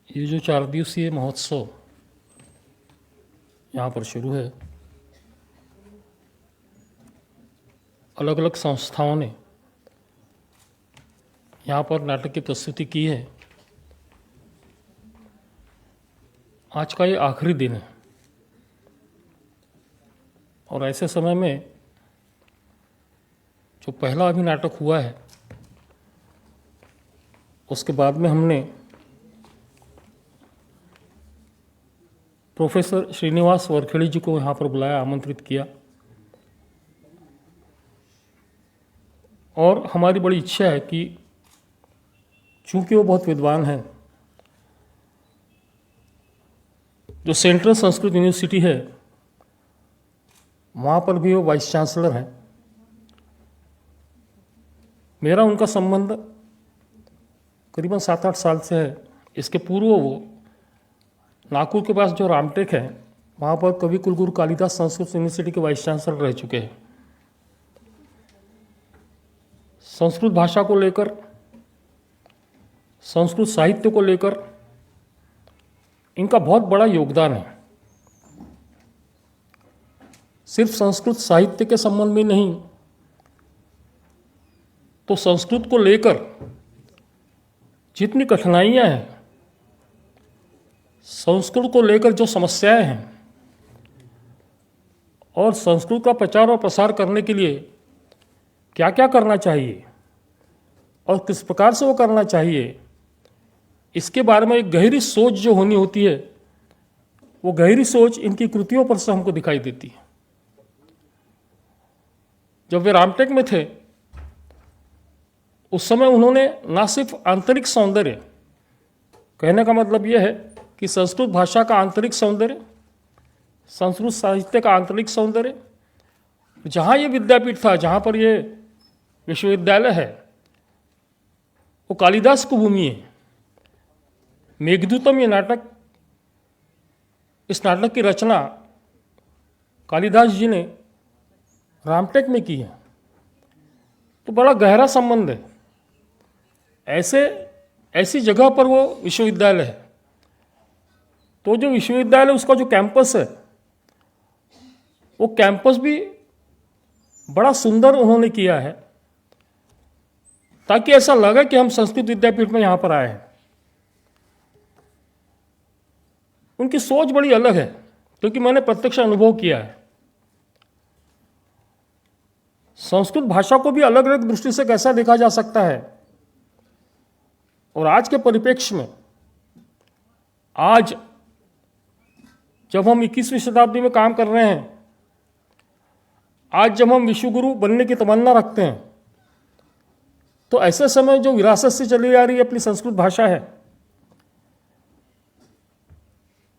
ये जो 4 दिवसीय महोत्सव यहाँ पर शुरू है, अलग अलग संस्थाओं ने यहाँ पर नाटक की प्रस्तुति की है। आज का ये आखिरी दिन है और ऐसे समय में जो पहला अभी नाटक हुआ है, उसके बाद में हमने प्रोफेसर श्रीनिवास वरखेड़ी जी को यहाँ पर बुलाया, आमंत्रित किया। और हमारी बड़ी इच्छा है कि चूँकि वो बहुत विद्वान हैं, जो सेंट्रल संस्कृत यूनिवर्सिटी है वहाँ पर भी वो वाइस चांसलर हैं। मेरा उनका संबंध करीबन 7-8 साल से है। इसके पूर्व वो नागपुर के पास जो रामटेक है वहाँ पर कवि कुलगुरु कालिदास संस्कृत यूनिवर्सिटी के वाइस चांसलर रह चुके हैं। संस्कृत भाषा को लेकर, संस्कृत साहित्य को लेकर इनका बहुत बड़ा योगदान है। सिर्फ संस्कृत साहित्य के संबंध में नहीं, तो संस्कृत को लेकर जितनी कठिनाइयां हैं, संस्कृत को लेकर जो समस्याएं हैं और संस्कृत का प्रचार और प्रसार करने के लिए क्या क्या करना चाहिए और किस प्रकार से वो करना चाहिए, इसके बारे में एक गहरी सोच जो होनी होती है, वो गहरी सोच इनकी कृतियों पर से हमको दिखाई देती है। जब वे रामटेक में थे उस समय उन्होंने ना सिर्फ आंतरिक सौंदर्य, कहने का मतलब यह है कि संस्कृत भाषा का आंतरिक सौंदर्य, संस्कृत साहित्य का आंतरिक सौंदर्य, जहाँ ये विद्यापीठ था, जहाँ पर ये विश्वविद्यालय है, वो कालिदास की भूमि है। मेघदूतम ये नाटक, इस नाटक की रचना कालिदास जी ने रामटेक में की है, तो बड़ा गहरा संबंध है। ऐसी जगह पर वो विश्वविद्यालय है, तो जो विश्वविद्यालय उसका जो कैंपस है, वो कैंपस भी बड़ा सुंदर उन्होंने किया है, ताकि ऐसा लगे कि हम संस्कृत विद्यापीठ में यहाँ पर आए हैं। उनकी सोच बड़ी अलग है, क्योंकि मैंने प्रत्यक्ष अनुभव किया है। संस्कृत भाषा को भी अलग अलग दृष्टि से कैसा देखा जा सकता है, और आज के परिप्रेक्ष्य में, आज जब हम 21वीं शताब्दी में काम कर रहे हैं, आज जब हम विश्वगुरु बनने की तमन्ना रखते हैं, तो ऐसे समय जो विरासत से चली आ रही है अपनी संस्कृत भाषा है,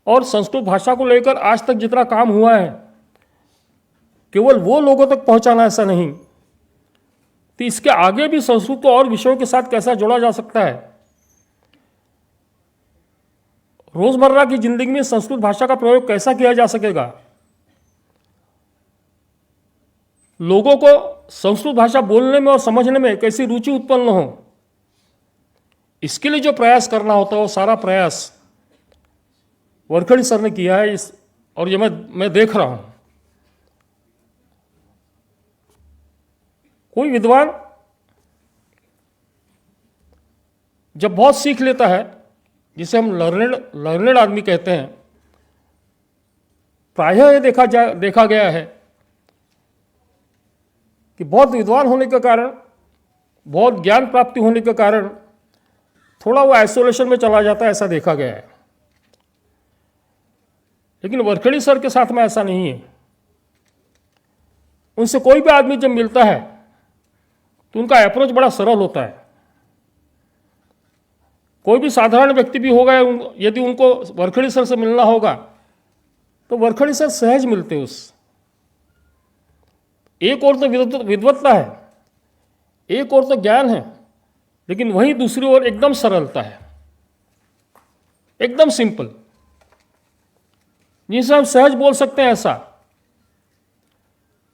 और संस्कृत भाषा को लेकर आज तक जितना काम हुआ है, केवल वो लोगों तक पहुंचाना ऐसा नहीं, तो इसके आगे भी संस्कृत को और विषयों के साथ कैसा जोड़ा जा सकता है। रोजमर्रा की जिंदगी में संस्कृत भाषा का प्रयोग कैसा किया जा सकेगा, लोगों को संस्कृत भाषा बोलने में और समझने में कैसी रुचि उत्पन्न हो, इसके लिए जो प्रयास करना होता है वो सारा प्रयास वरखेड़ी सर ने किया है। और ये मैं देख रहा हूं, कोई विद्वान जब बहुत सीख लेता है, जिसे हम लर्नेड आदमी कहते हैं, प्रायः ये देखा गया है कि बहुत विद्वान होने के कारण, बहुत ज्ञान प्राप्ति होने के कारण थोड़ा वो आइसोलेशन में चला जाता है, ऐसा देखा गया है। लेकिन वरखेड़ी सर के साथ में ऐसा नहीं है। उनसे कोई भी आदमी जब मिलता है तो उनका अप्रोच बड़ा सरल होता है। कोई भी साधारण व्यक्ति भी होगा, यदि उनको वरखेड़ी सर से मिलना होगा तो वरखेड़ी सर सहज मिलते हैं। उस एक और तो विद्वत्ता है, एक और तो ज्ञान है, लेकिन वहीं दूसरी ओर एकदम सरलता है, एकदम सिंपल, जिसे हम सहज बोल सकते हैं ऐसा।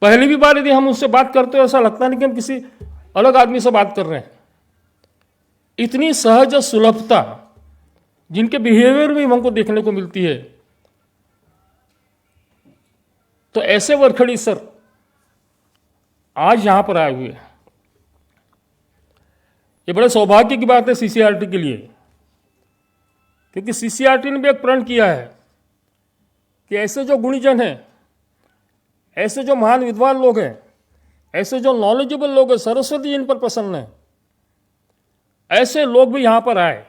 पहली भी बार यदि हम उससे बात करते हो ऐसा लगता नहीं कि हम किसी अलग आदमी से बात कर रहे हैं। इतनी सहज सुलभता जिनके बिहेवियर में हमको देखने को मिलती है। तो ऐसे वरखड़ी सर आज यहां पर आए हुए हैं। ये बड़े सौभाग्य की बात है सीसीआरटी के लिए, क्योंकि सीसीआरटी ने भी एक प्रण किया है कि ऐसे जो गुणीजन हैं, ऐसे जो महान विद्वान लोग हैं, ऐसे जो नॉलेजेबल लोग हैं, सरस्वती जिन पर प्रसन्न है, ऐसे लोग भी यहां पर आए,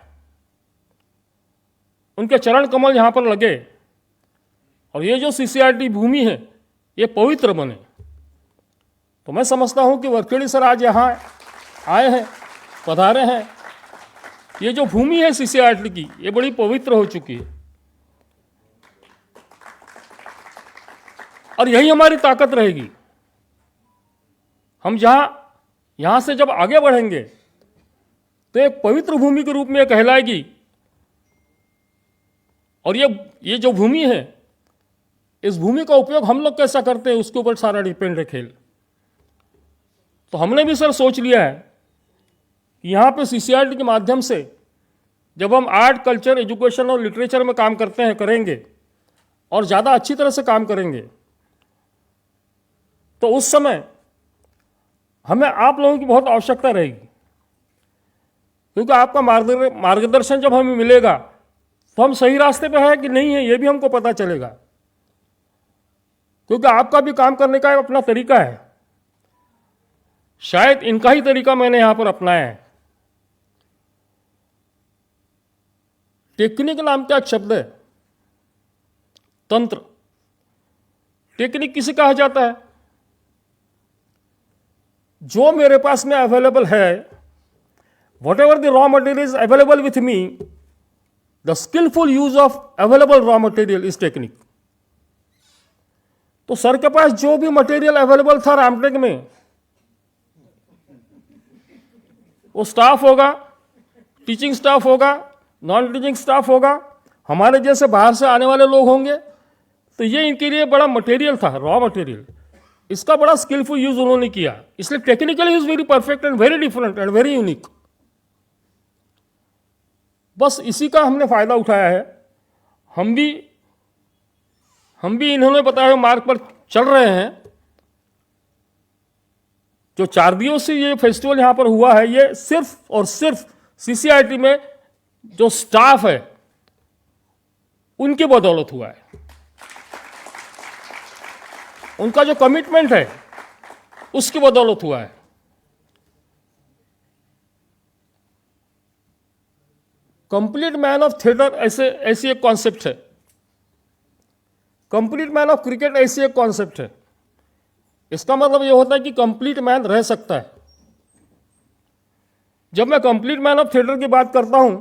उनके चरण कमल यहां पर लगे और ये जो सीसीआरटी भूमि है ये पवित्र बने। तो मैं समझता हूं कि वरखेड़ी सर आज यहां आए हैं, पधारे हैं। ये जो भूमि है सीसीआरटी की ये बड़ी पवित्र हो चुकी है और यही हमारी ताकत रहेगी। हम यहां से जब आगे बढ़ेंगे तो एक पवित्र भूमि के रूप में कहलाएगी। और ये जो भूमि है, इस भूमि का उपयोग हम लोग कैसा करते हैं उसके ऊपर सारा डिपेंड है खेल। तो हमने भी सर सोच लिया है कि यहाँ पे सीसीआरटी के माध्यम से जब हम आर्ट, कल्चर, एजुकेशन और लिटरेचर में काम करेंगे और ज़्यादा अच्छी तरह से काम करेंगे, तो उस समय हमें आप लोगों की बहुत आवश्यकता रहेगी। क्योंकि आपका मार्गदर्शन जब हमें मिलेगा तो हम सही रास्ते पे है कि नहीं है ये भी हमको पता चलेगा। क्योंकि आपका भी काम करने का अपना तरीका है, शायद इनका ही तरीका मैंने यहां पर अपनाया है। टेक्निक नाम का एक शब्द है, तंत्र। टेक्निक किसे कहा जाता है? जो मेरे पास में अवेलेबल है, whatever the raw material is available with me, the skilful use of available raw material is technique. तो सर के पास जो भी मटेरियल अवेलेबल था रामटेक में, वो स्टाफ होगा, टीचिंग स्टाफ होगा, नॉन टीचिंग स्टाफ होगा, हमारे जैसे बाहर से आने वाले लोग होंगे, तो ये इनके लिए बड़ा मटेरियल था, रॉ मटेरियल। इसका बड़ा स्किलफुल यूज उन्होंने किया, इसलिए technically is very perfect and very different and very unique. बस इसी का हमने फायदा उठाया है। हम भी इन्होंने बताए हुए मार्ग पर चल रहे हैं। जो 4 दिवस से ये फेस्टिवल यहां पर हुआ है, ये सिर्फ और सिर्फ सीसीआरटी में जो स्टाफ है उनकी बदौलत हुआ है। उनका जो कमिटमेंट है उसकी बदौलत हुआ है। कंप्लीट मैन ऑफ थिएटर ऐसी एक कॉन्सेप्ट है, कंप्लीट मैन ऑफ क्रिकेट ऐसी एक कॉन्सेप्ट है। इसका मतलब यह होता है कि कंप्लीट मैन रह सकता है। जब मैं कंप्लीट मैन ऑफ थिएटर की बात करता हूं,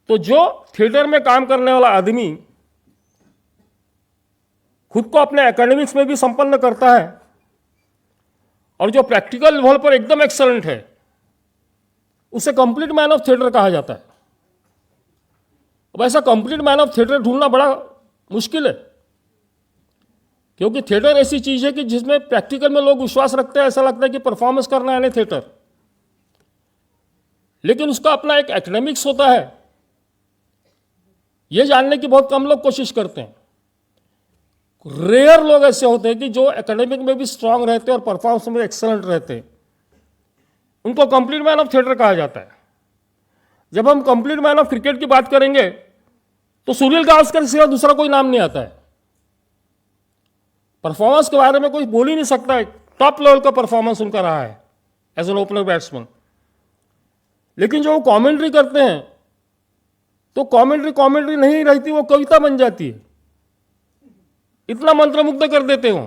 तो जो थिएटर में काम करने वाला आदमी खुद को अपने एकेडमिक्स में भी संपन्न करता है और जो प्रैक्टिकल लेवल पर एकदम एक्सलेंट है, उसे कंप्लीट मैन ऑफ थिएटर कहा जाता है। अब ऐसा कंप्लीट मैन ऑफ थिएटर ढूंढना बड़ा मुश्किल है, क्योंकि थिएटर ऐसी चीज है कि जिसमें प्रैक्टिकल में लोग विश्वास रखते हैं, ऐसा लगता है कि परफॉर्मेंस करना है थिएटर, लेकिन उसका अपना एक एकेडमिक्स होता है। यह जानने की बहुत कम लोग कोशिश करते हैं। रेयर लोग ऐसे होते हैं कि जो एकेडमिक में भी स्ट्रांग रहते हैं और परफॉर्मेंस में एक्सेलेंट रहते हैं, उनको कंप्लीट मैन ऑफ थिएटर कहा जाता है। जब हम कंप्लीट मैन ऑफ क्रिकेट की बात करेंगे तो सुनील गावस्कर के सिवा दूसरा कोई नाम नहीं आता है। परफॉर्मेंस के बारे में कोई बोल ही नहीं सकता है, टॉप लेवल का परफॉर्मेंस उनका रहा है एज एन ओपनर बैट्समैन। लेकिन जो वो कॉमेंट्री करते हैं, तो कॉमेंट्री नहीं रहती, वो कविता बन जाती है। इतना मंत्रमुग्ध कर देते हो।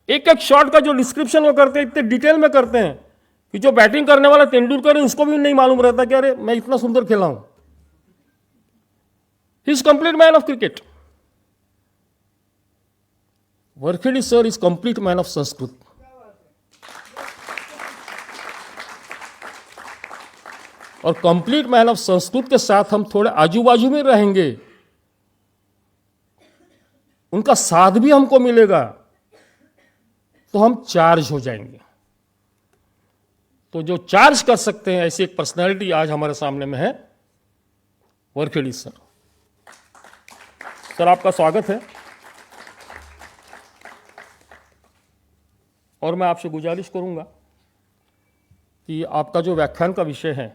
एक एक शॉट का जो डिस्क्रिप्शन वो करते हैं, इतने डिटेल में करते हैं कि जो बैटिंग करने वाला तेंदुलकर है उसको भी नहीं मालूम रहता कि अरे मैं इतना सुंदर खेला हूं। He is complete man of cricket. Varkhedi sir is complete man of Sanskrit. और कंप्लीट मैन ऑफ संस्कृत के साथ हम थोड़े आजू बाजू में रहेंगे उनका साथ भी हमको मिलेगा तो हम चार्ज हो जाएंगे। तो जो चार्ज कर सकते हैं ऐसी एक पर्सनैलिटी आज हमारे सामने में है, वरखेड़ी सर। सर, आपका स्वागत है। और मैं आपसे गुजारिश करूंगा कि आपका जो व्याख्यान का विषय है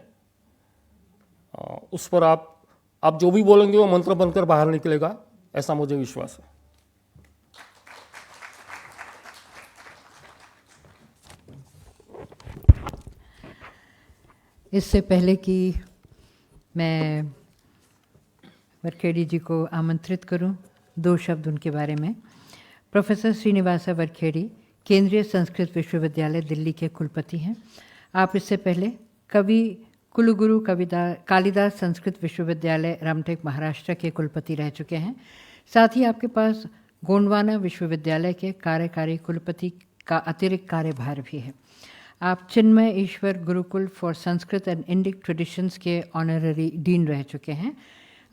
उस पर आप जो भी बोलेंगे वो मंत्र बनकर बाहर निकलेगा, ऐसा मुझे विश्वास है। इससे पहले कि मैं वरखेड़ी जी को आमंत्रित करूं, दो शब्द उनके बारे में। प्रोफेसर श्रीनिवास वरखेड़ी केंद्रीय संस्कृत विश्वविद्यालय दिल्ली के कुलपति हैं। आप इससे पहले कवि कुलगुरु कालिदास संस्कृत विश्वविद्यालय रामटेक महाराष्ट्र के कुलपति रह चुके हैं। साथ ही आपके पास गोंडवाना विश्वविद्यालय के कार्यकारी कुलपति का अतिरिक्त कार्यभार भी है। आप Chinmaya Eshwar Gurukul for Sanskrit and Indic traditions के ऑनररी डीन रह चुके हैं।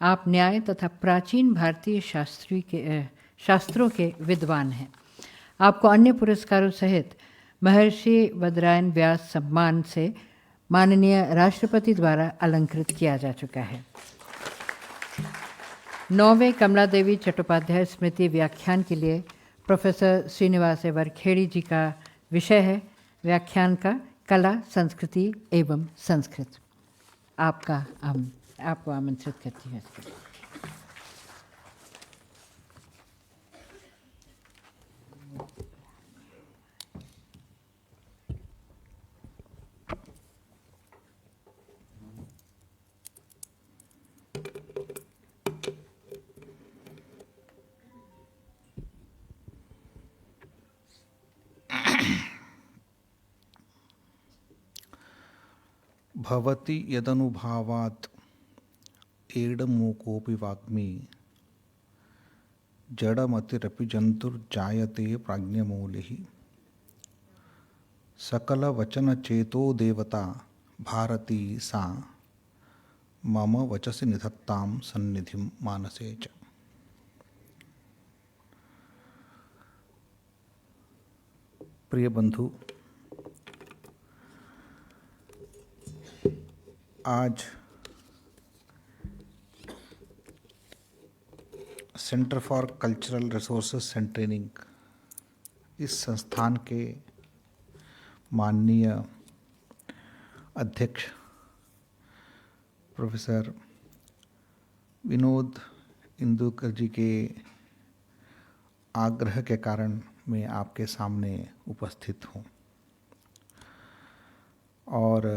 आप न्याय तथा प्राचीन भारतीय शास्त्रों के विद्वान हैं। आपको अन्य पुरस्कारों सहित महर्षि बदरायन व्यास सम्मान से माननीय राष्ट्रपति द्वारा अलंकृत किया जा चुका है। 9वें कमला देवी चट्टोपाध्याय स्मृति व्याख्यान के लिए प्रोफेसर श्रीनिवास वरखेड़ी जी का विषय है व्याख्यान का कला, संस्कृति एवं संस्कृत। आपको आमंत्रित करती हूँ। भवति यदनुभावात् एडमूकोऽपि वाग्मी जडमतिरपि जन्तुर्जायते प्राज्ञमौलिः सकलवचनचेतो देवता भारती सा मम वचसि निधत्तां सन्निधिं मानसे च। प्रिय बंधु, आज centre for cultural resources and training, इस संस्थान के माननीय अध्यक्ष प्रोफेसर विनोद इंदुकर जी के आग्रह के कारण मैं आपके सामने उपस्थित हूँ और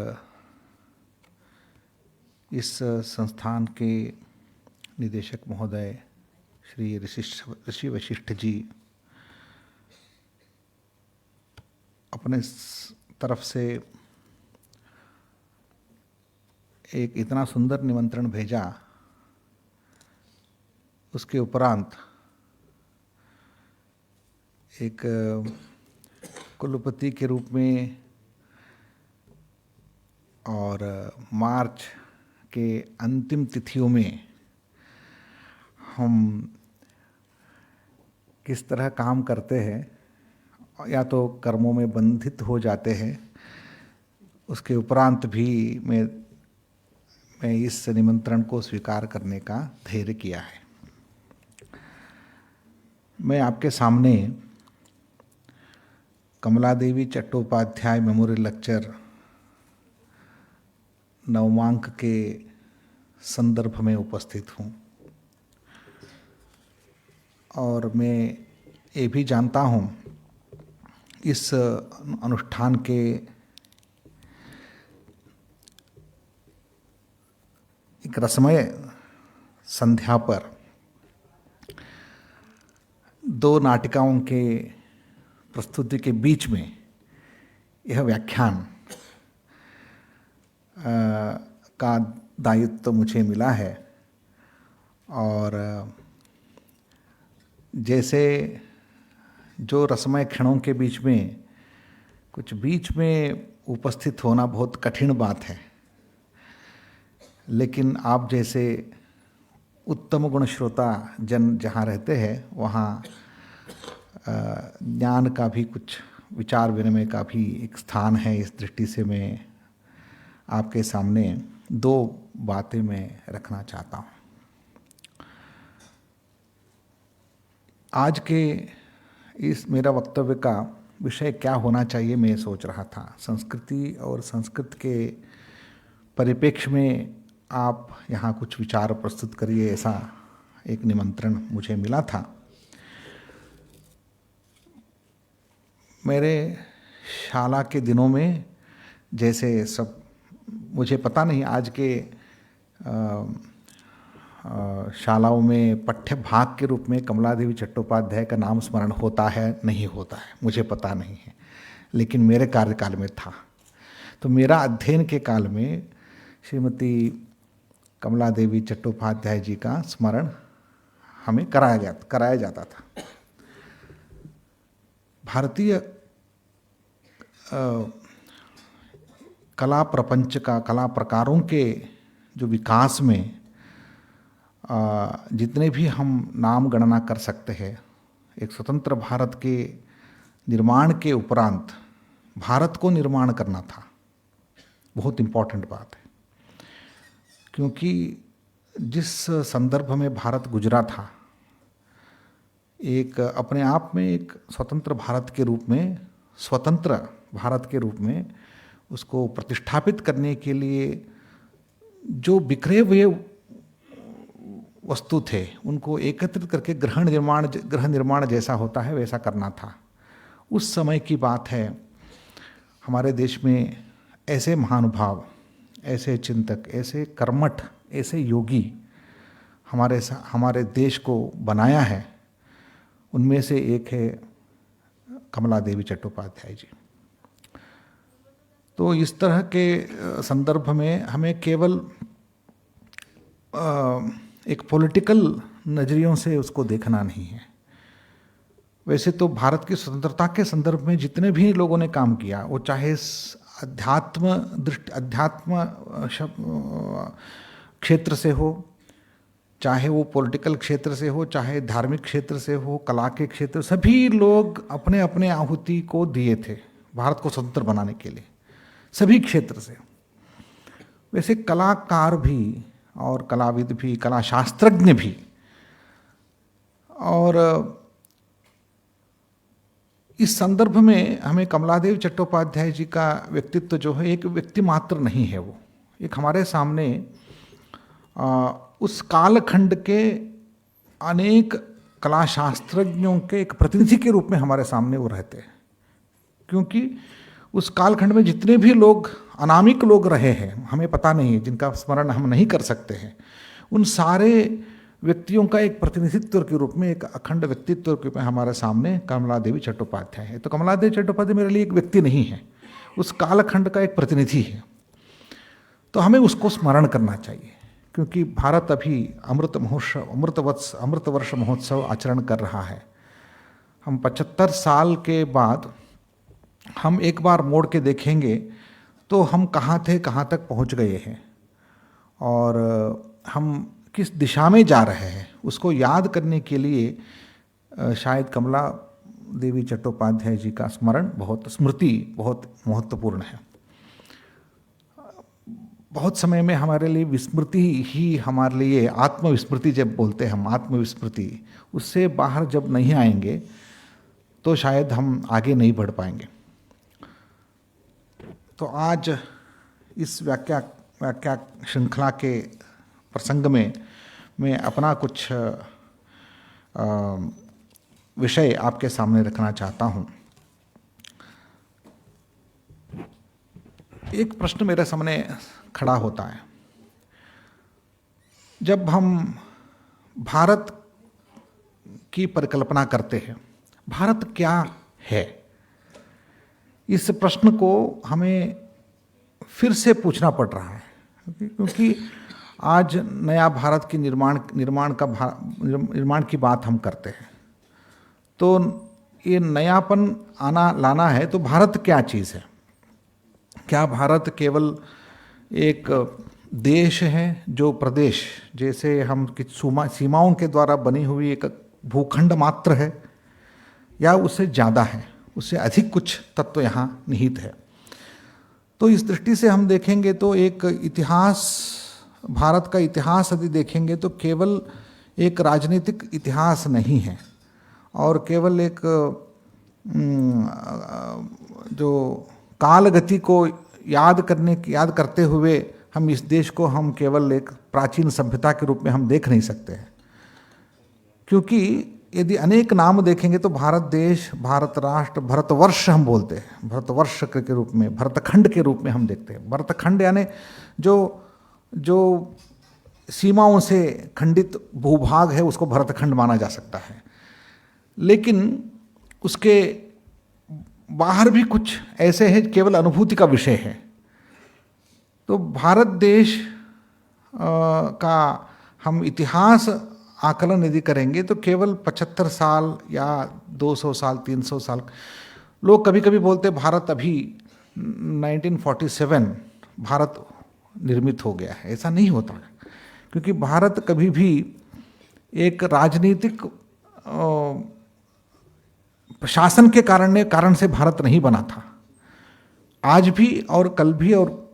इस संस्थान के निदेशक महोदय श्री ऋषि वशिष्ठ जी अपने तरफ से एक इतना सुंदर निमंत्रण भेजा, उसके उपरांत एक कुलपति के रूप में और मार्च के अंतिम तिथियों में हम किस तरह काम करते हैं या तो कर्मों में बंधित हो जाते हैं, उसके उपरांत भी मैं इस निमंत्रण को स्वीकार करने का धैर्य किया है। मैं आपके सामने कमला देवी चट्टोपाध्याय मेमोरियल लेक्चर नवमांक के संदर्भ में उपस्थित हूँ और मैं ये भी जानता हूँ इस अनुष्ठान के एक रसमय संध्या पर दो नाटिकाओं के प्रस्तुति के बीच में यह व्याख्यान का दायित्व तो मुझे मिला है और जैसे जो रसमय क्षणों के बीच में कुछ बीच में उपस्थित होना बहुत कठिन बात है, लेकिन आप जैसे उत्तम गुण श्रोता जन जहाँ रहते हैं वहाँ ज्ञान का भी कुछ विचार विनिमय का भी एक स्थान है। इस दृष्टि से मैं आपके सामने दो बातें मैं रखना चाहता हूँ। आज के इस मेरा वक्तव्य का विषय क्या होना चाहिए मैं सोच रहा था। संस्कृति और संस्कृत के परिप्रेक्ष्य में आप यहाँ कुछ विचार प्रस्तुत करिए, ऐसा एक निमंत्रण मुझे मिला था। मेरे शाला के दिनों में जैसे सब, मुझे पता नहीं आज के शालाओं में पाठ्य भाग के रूप में कमला देवी चट्टोपाध्याय का नाम स्मरण होता है नहीं होता है मुझे पता नहीं है, लेकिन मेरे कार्यकाल में था। तो मेरा अध्ययन के काल में श्रीमती कमला देवी चट्टोपाध्याय जी का स्मरण हमें कराया जाता था। भारतीय कला प्रपंच का, कला प्रकारों के जो विकास में जितने भी हम नाम गणना कर सकते हैं, एक स्वतंत्र भारत के निर्माण के उपरांत भारत को निर्माण करना था, बहुत इम्पोर्टेंट बात है। क्योंकि जिस संदर्भ में भारत गुजरा था, एक अपने आप में एक स्वतंत्र भारत के रूप में, स्वतंत्र भारत के रूप में उसको प्रतिष्ठापित करने के लिए जो बिखरे हुए वस्तु थे उनको एकत्रित करके गृह निर्माण जैसा होता है वैसा करना था। उस समय की बात है। हमारे देश में ऐसे महानुभाव, ऐसे चिंतक, ऐसे कर्मठ, ऐसे योगी हमारे देश को बनाया है। उनमें से एक है कमला देवी चट्टोपाध्याय जी। तो इस तरह के संदर्भ में हमें केवल एक पॉलिटिकल नज़रियों से उसको देखना नहीं है। वैसे तो भारत की स्वतंत्रता के संदर्भ में जितने भी लोगों ने काम किया, वो चाहे अध्यात्म क्षेत्र से हो, चाहे वो पॉलिटिकल क्षेत्र से हो, चाहे धार्मिक क्षेत्र से हो, कला के क्षेत्र, सभी लोग अपने अपने आहुति को दिए थे भारत को स्वतंत्र बनाने के लिए, सभी क्षेत्र से। वैसे कलाकार भी और कलाविद भी, कला शास्त्रज्ञ भी, और इस संदर्भ में हमें कमलादेवी चट्टोपाध्याय जी का व्यक्तित्व जो है एक व्यक्ति मात्र नहीं है, वो एक हमारे सामने उस कालखंड के अनेक कला शास्त्रज्ञों के एक प्रतिनिधि के रूप में हमारे सामने वो रहते हैं। क्योंकि उस कालखंड में जितने भी लोग अनामिक लोग रहे हैं, हमें पता नहीं है, जिनका स्मरण हम नहीं कर सकते हैं, उन सारे व्यक्तियों का एक प्रतिनिधित्व के रूप में, एक अखंड व्यक्तित्व के रूप में हमारे सामने कमला देवी चट्टोपाध्याय है। तो कमला देवी चट्टोपाध्याय मेरे लिए एक व्यक्ति नहीं है, उस कालखंड का एक प्रतिनिधि है। तो हमें उसको स्मरण करना चाहिए, क्योंकि भारत अभी अमृत वर्ष महोत्सव आचरण कर रहा है। हम 75 साल के बाद हम एक बार मोड़ के देखेंगे तो हम कहाँ थे, कहाँ तक पहुँच गए हैं, और हम किस दिशा में जा रहे हैं, उसको याद करने के लिए शायद कमला देवी चट्टोपाध्याय जी का स्मृति बहुत महत्वपूर्ण है। बहुत समय में हमारे लिए विस्मृति ही हमारे लिए, आत्मविस्मृति जब बोलते हैं हम, आत्मविस्मृति, उससे बाहर जब नहीं आएंगे तो शायद हम आगे नहीं बढ़ पाएंगे। तो आज इस व्याख्या श्रृंखला के प्रसंग में मैं अपना कुछ विषय आपके सामने रखना चाहता हूँ। एक प्रश्न मेरे सामने खड़ा होता है, जब हम भारत की परिकल्पना करते हैं, भारत क्या है, इस प्रश्न को हमें फिर से पूछना पड़ रहा है। क्योंकि आज नया भारत के निर्माण की बात हम करते हैं, तो ये नयापन लाना है तो भारत क्या चीज़ है? क्या भारत केवल एक देश हैं, जो प्रदेश, जैसे हम कुछ सीमाओं के द्वारा बनी हुई एक भूखंड मात्र है, या उससे ज़्यादा है, उससे अधिक कुछ तत्व यहाँ निहित है। तो इस दृष्टि से हम देखेंगे तो एक इतिहास, भारत का इतिहास यदि देखेंगे तो केवल एक राजनीतिक इतिहास नहीं है, और केवल एक जो काल गति को याद करते हुए हम इस देश को हम केवल एक प्राचीन सभ्यता के रूप में हम देख नहीं सकते हैं। क्योंकि यदि अनेक नाम देखेंगे तो भारत देश, भारत राष्ट्र, भारतवर्ष हम बोलते हैं, भारतवर्ष के रूप में, भरतखंड के रूप में हम देखते हैं। भरतखंड यानी जो सीमाओं से खंडित भूभाग है उसको भरतखंड माना जा सकता है। लेकिन उसके बाहर भी कुछ ऐसे हैं केवल अनुभूति का विषय है। तो भारत देश का हम इतिहास आकलन यदि करेंगे तो केवल 75 साल या 200 साल, 300 साल, लोग कभी कभी बोलते भारत अभी 1947 भारत निर्मित हो गया है। ऐसा नहीं होता, क्योंकि भारत कभी भी एक राजनीतिक प्रशासन के कारण से भारत नहीं बना था। आज भी और कल भी और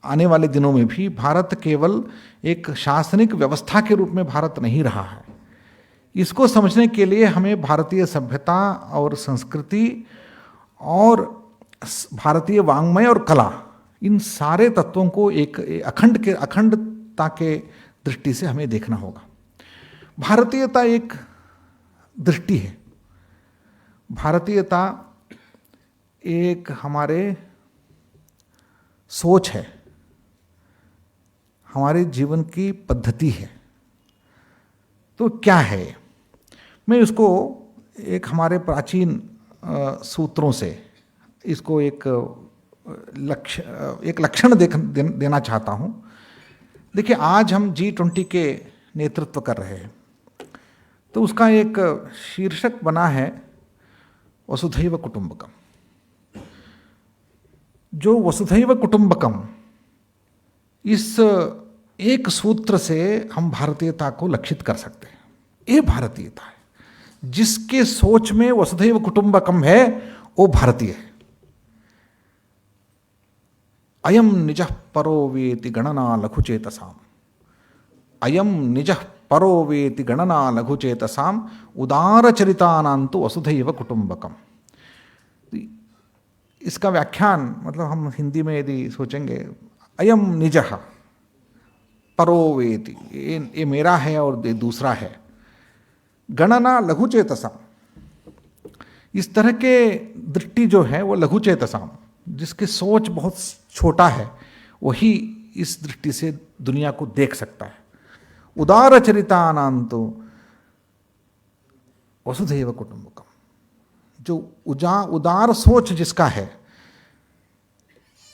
आने वाले दिनों में भी भारत केवल एक शासनिक व्यवस्था के रूप में भारत नहीं रहा है। इसको समझने के लिए हमें भारतीय सभ्यता और संस्कृति और भारतीय वाङ्मय और कला, इन सारे तत्वों को एक अखंडता के दृष्टि से हमें देखना होगा। भारतीयता एक दृष्टि है, भारतीयता एक हमारे सोच है, हमारे जीवन की पद्धति है। तो क्या है, मैं इसको एक हमारे प्राचीन सूत्रों से इसको एक लक्षण देना चाहता हूँ। देखिए, आज हम G20 के नेतृत्व कर रहे हैं, तो उसका एक शीर्षक बना है वसुधैव कुटुंबकम। जो वसुधैव कुटुंबकम, इस एक सूत्र से हम भारतीयता को लक्षित कर सकते हैं। ये भारतीयता है। जिसके सोच में वसुधैव कुटुंबकम है वो भारतीय है। अयम निजः परो वेति गणना लघुचेतसाम, अयम निजः परो वेति गणना लघुचेतसाम उदारचरितानान्तु वसुधैव कुटुंबकम। इसका व्याख्यान मतलब हम हिंदी में यदि सोचेंगे, अयम निजः परो वेति, ये मेरा है और ये दूसरा है, गणना लघुचेतसाम, इस तरह के दृष्टि जो है वो लघुचेतसाम, जिसकी सोच बहुत छोटा है, वही इस दृष्टि से दुनिया को देख सकता है। उदारचरितानान्तु वसुधैव कुटुंबकम, जो उदार सोच जिसका है,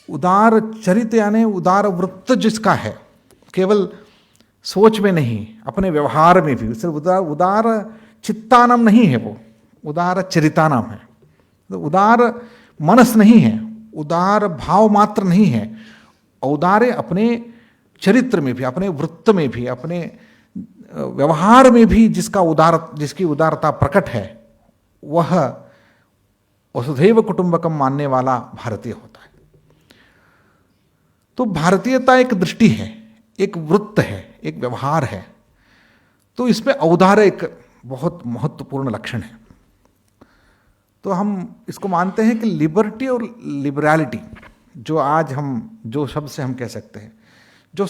उदार चरित्र यानी उदार वृत्त जिसका है, केवल सोच में नहीं अपने व्यवहार में भी, सिर्फ उदार चित्तानाम नहीं है, वो उदार चरितानाम है। तो उदार मनस नहीं है, उदार भाव मात्र नहीं है, औदार्य अपने चरित्र में भी, अपने वृत्त में भी, अपने व्यवहार में भी जिसकी उदारता प्रकट है, वह वसुधैव कुटुंबकम मानने वाला भारतीय होता है। तो भारतीयता एक दृष्टि है, एक वृत्त है, एक व्यवहार है। तो इसमें औदार्य एक बहुत महत्वपूर्ण लक्षण है। तो हम इसको मानते हैं कि लिबर्टी और लिबरलिटी, जो आज हम जो शब्द से हम कह सकते हैं, जो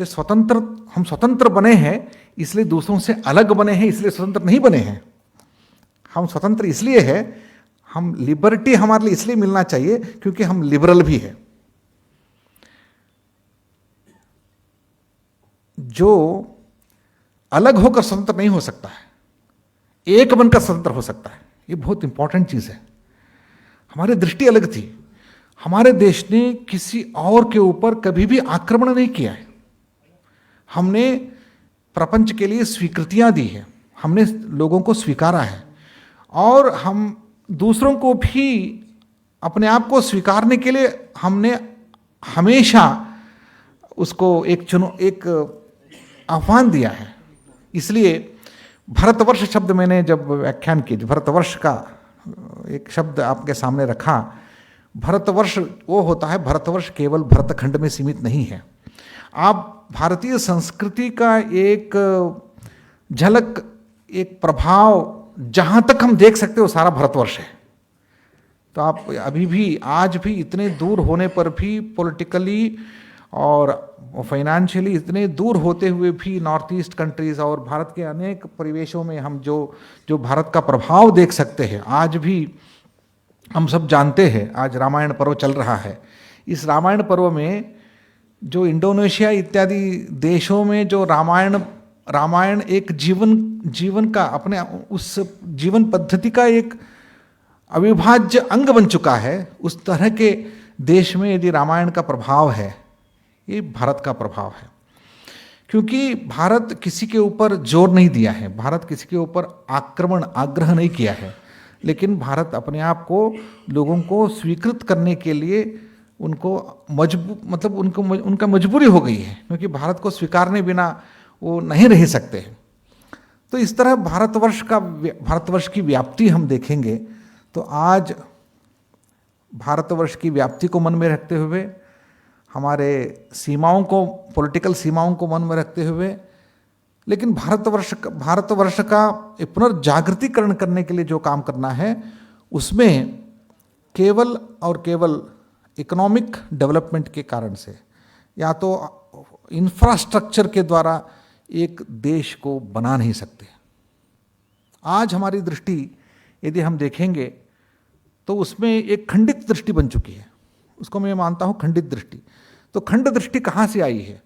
स्वतंत्र, हम स्वतंत्र बने हैं इसलिए दूसरों से अलग बने हैं, इसलिए स्वतंत्र नहीं बने हैं। हम स्वतंत्र इसलिए है, हम लिबर्टी हमारे लिए इसलिए मिलना चाहिए क्योंकि हम लिबरल भी है। जो अलग होकर स्वतंत्र नहीं हो सकता है, एक बनकर स्वतंत्र हो सकता है। ये बहुत इंपॉर्टेंट चीज है। हमारी दृष्टि अलग थी। हमारे देश ने किसी और के ऊपर कभी भी आक्रमण नहीं किया है। हमने प्रपंच के लिए स्वीकृतियां दी है, हमने लोगों को स्वीकारा है, और हम दूसरों को भी अपने आप को स्वीकारने के लिए हमने हमेशा उसको एक आह्वान दिया है। इसलिए भारतवर्ष शब्द मैंने जब व्याख्यान किया, भारतवर्ष का एक शब्द आपके सामने रखा, भारतवर्ष वो होता है, भारतवर्ष केवल भरतखंड में सीमित नहीं है। आप भारतीय संस्कृति का एक झलक, एक प्रभाव जहाँ तक हम देख सकते हो सारा भारतवर्ष है। तो आप अभी भी, आज भी इतने दूर होने पर भी, पॉलिटिकली और फाइनेंशियली इतने दूर होते हुए भी नॉर्थ ईस्ट कंट्रीज़ और भारत के अनेक परिवेशों में हम जो भारत का प्रभाव देख सकते हैं, आज भी हम सब जानते हैं। आज रामायण पर्व चल रहा है। इस रामायण पर्व में जो इंडोनेशिया इत्यादि देशों में जो रामायण एक जीवन का, अपने उस जीवन पद्धति का एक अविभाज्य अंग बन चुका है, उस तरह के देश में यदि रामायण का प्रभाव है, ये भारत का प्रभाव है। क्योंकि भारत किसी के ऊपर जोर नहीं दिया है, भारत किसी के ऊपर आग्रह नहीं किया है, लेकिन भारत अपने आप को, लोगों को स्वीकृत करने के लिए उनको उनका मजबूरी हो गई है, क्योंकि भारत को स्वीकारने बिना वो नहीं रह सकते हैं। तो इस तरह भारतवर्ष की व्याप्ति हम देखेंगे तो आज भारतवर्ष की व्याप्ति को मन में रखते हुए, हमारे सीमाओं को, पॉलिटिकल सीमाओं को मन में रखते हुए, लेकिन भारतवर्ष का पुनर्जागृतिकरण करने के लिए जो काम करना है, उसमें केवल और केवल इकोनॉमिक डेवलपमेंट के कारण से, या तो इंफ्रास्ट्रक्चर के द्वारा एक देश को बना नहीं सकते। आज हमारी दृष्टि यदि हम देखेंगे तो उसमें एक खंडित दृष्टि बन चुकी है, उसको मैं मानता हूँ खंडित दृष्टि। तो खंड दृष्टि कहाँ से आई है?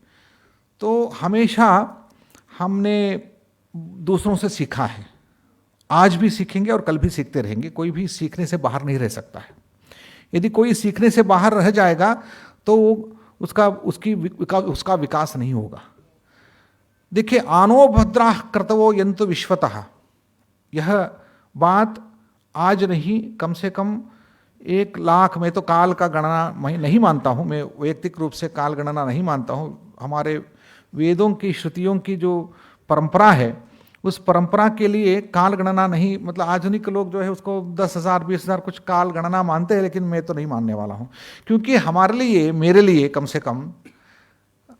तो हमेशा हमने दूसरों से सीखा है, आज भी सीखेंगे और कल भी सीखते रहेंगे। कोई भी सीखने से बाहर नहीं रह सकता है। यदि कोई सीखने से बाहर रह जाएगा तो उसका विकास नहीं होगा। देखिए, आनो भद्राः कर्तवो यन्तु विश्वतः, यह बात आज नहीं, कम से कम 1 लाख, मैं तो काल का गणना मैं नहीं मानता हूँ, मैं वैयक्तिक रूप से काल गणना नहीं मानता हूँ। हमारे वेदों की, श्रुतियों की जो परंपरा है, उस परंपरा के लिए काल गणना नहीं, मतलब आधुनिक लोग जो है उसको 10,000 20,000 कुछ काल गणना मानते हैं, लेकिन मैं तो नहीं मानने वाला हूँ। क्योंकि हमारे लिए, मेरे लिए कम से कम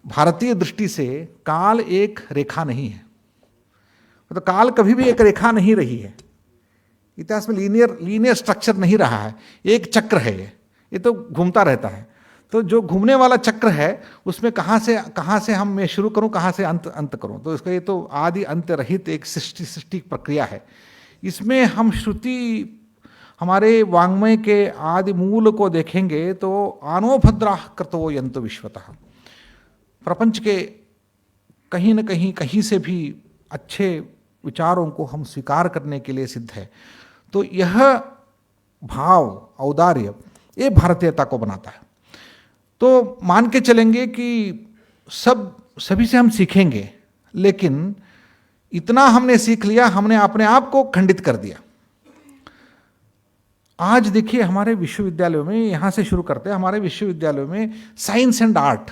भारतीय दृष्टि से काल एक रेखा नहीं है। मतलब काल कभी भी एक रेखा नहीं रही है, इतिहास में लीनियर स्ट्रक्चर नहीं रहा है, एक चक्र है ये तो घूमता रहता है। तो जो घूमने वाला चक्र है उसमें कहाँ से मैं शुरू करूँ, कहाँ से अंत करूँ, तो इसका ये तो आदि अंत रहित एक सृष्टि प्रक्रिया है। इसमें हम श्रुति, हमारे वाङ्मय के आदि मूल को देखेंगे तो आनो भद्राः कर्तवो यन्तु विश्वतः, प्रपंच के कहीं न कहीं से भी अच्छे विचारों को हम स्वीकार करने के लिए सिद्ध है। तो यह भाव, औदार्य, ये भारतीयता को बनाता है। तो मान के चलेंगे कि सभी से हम सीखेंगे, लेकिन इतना हमने सीख लिया, हमने अपने आप को खंडित कर दिया। आज देखिए हमारे विश्वविद्यालयों में, यहाँ से शुरू करते हैं, हमारे विश्वविद्यालयों में साइंस एंड आर्ट,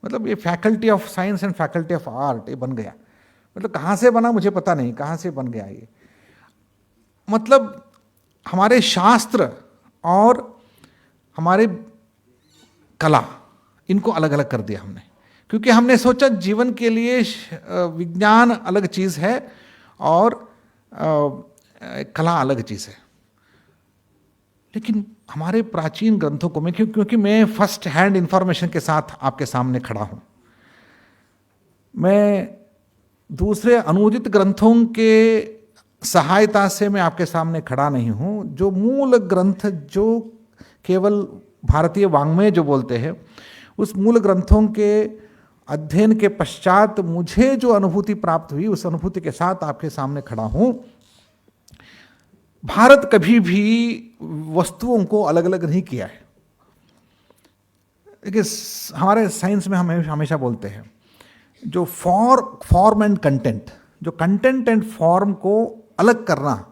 मतलब ये faculty of science and faculty of art ये बन गया। मतलब कहाँ से बना मुझे पता नहीं, कहाँ से बन गया ये। मतलब हमारे शास्त्र और हमारे कला, इनको अलग अलग कर दिया हमने, क्योंकि हमने सोचा जीवन के लिए विज्ञान अलग चीज़ है और कला अलग चीज़ है। लेकिन हमारे प्राचीन ग्रंथों को, मैं क्योंकि मैं फर्स्ट हैंड इंफॉर्मेशन के साथ आपके सामने खड़ा हूँ, मैं दूसरे अनुदित ग्रंथों के सहायता से मैं आपके सामने खड़ा नहीं हूँ। जो मूल ग्रंथ, जो केवल भारतीय वाङ्मय जो बोलते हैं, उस मूल ग्रंथों के अध्ययन के पश्चात मुझे जो अनुभूति प्राप्त हुई, उस अनुभूति के साथ आपके सामने खड़ा हूँ। भारत कभी भी वस्तुओं को अलग अलग नहीं किया है। देखिए, हमारे साइंस में हम हमेशा बोलते हैं जो फॉर्म एंड कंटेंट, जो कंटेंट एंड फॉर्म को अलग करना,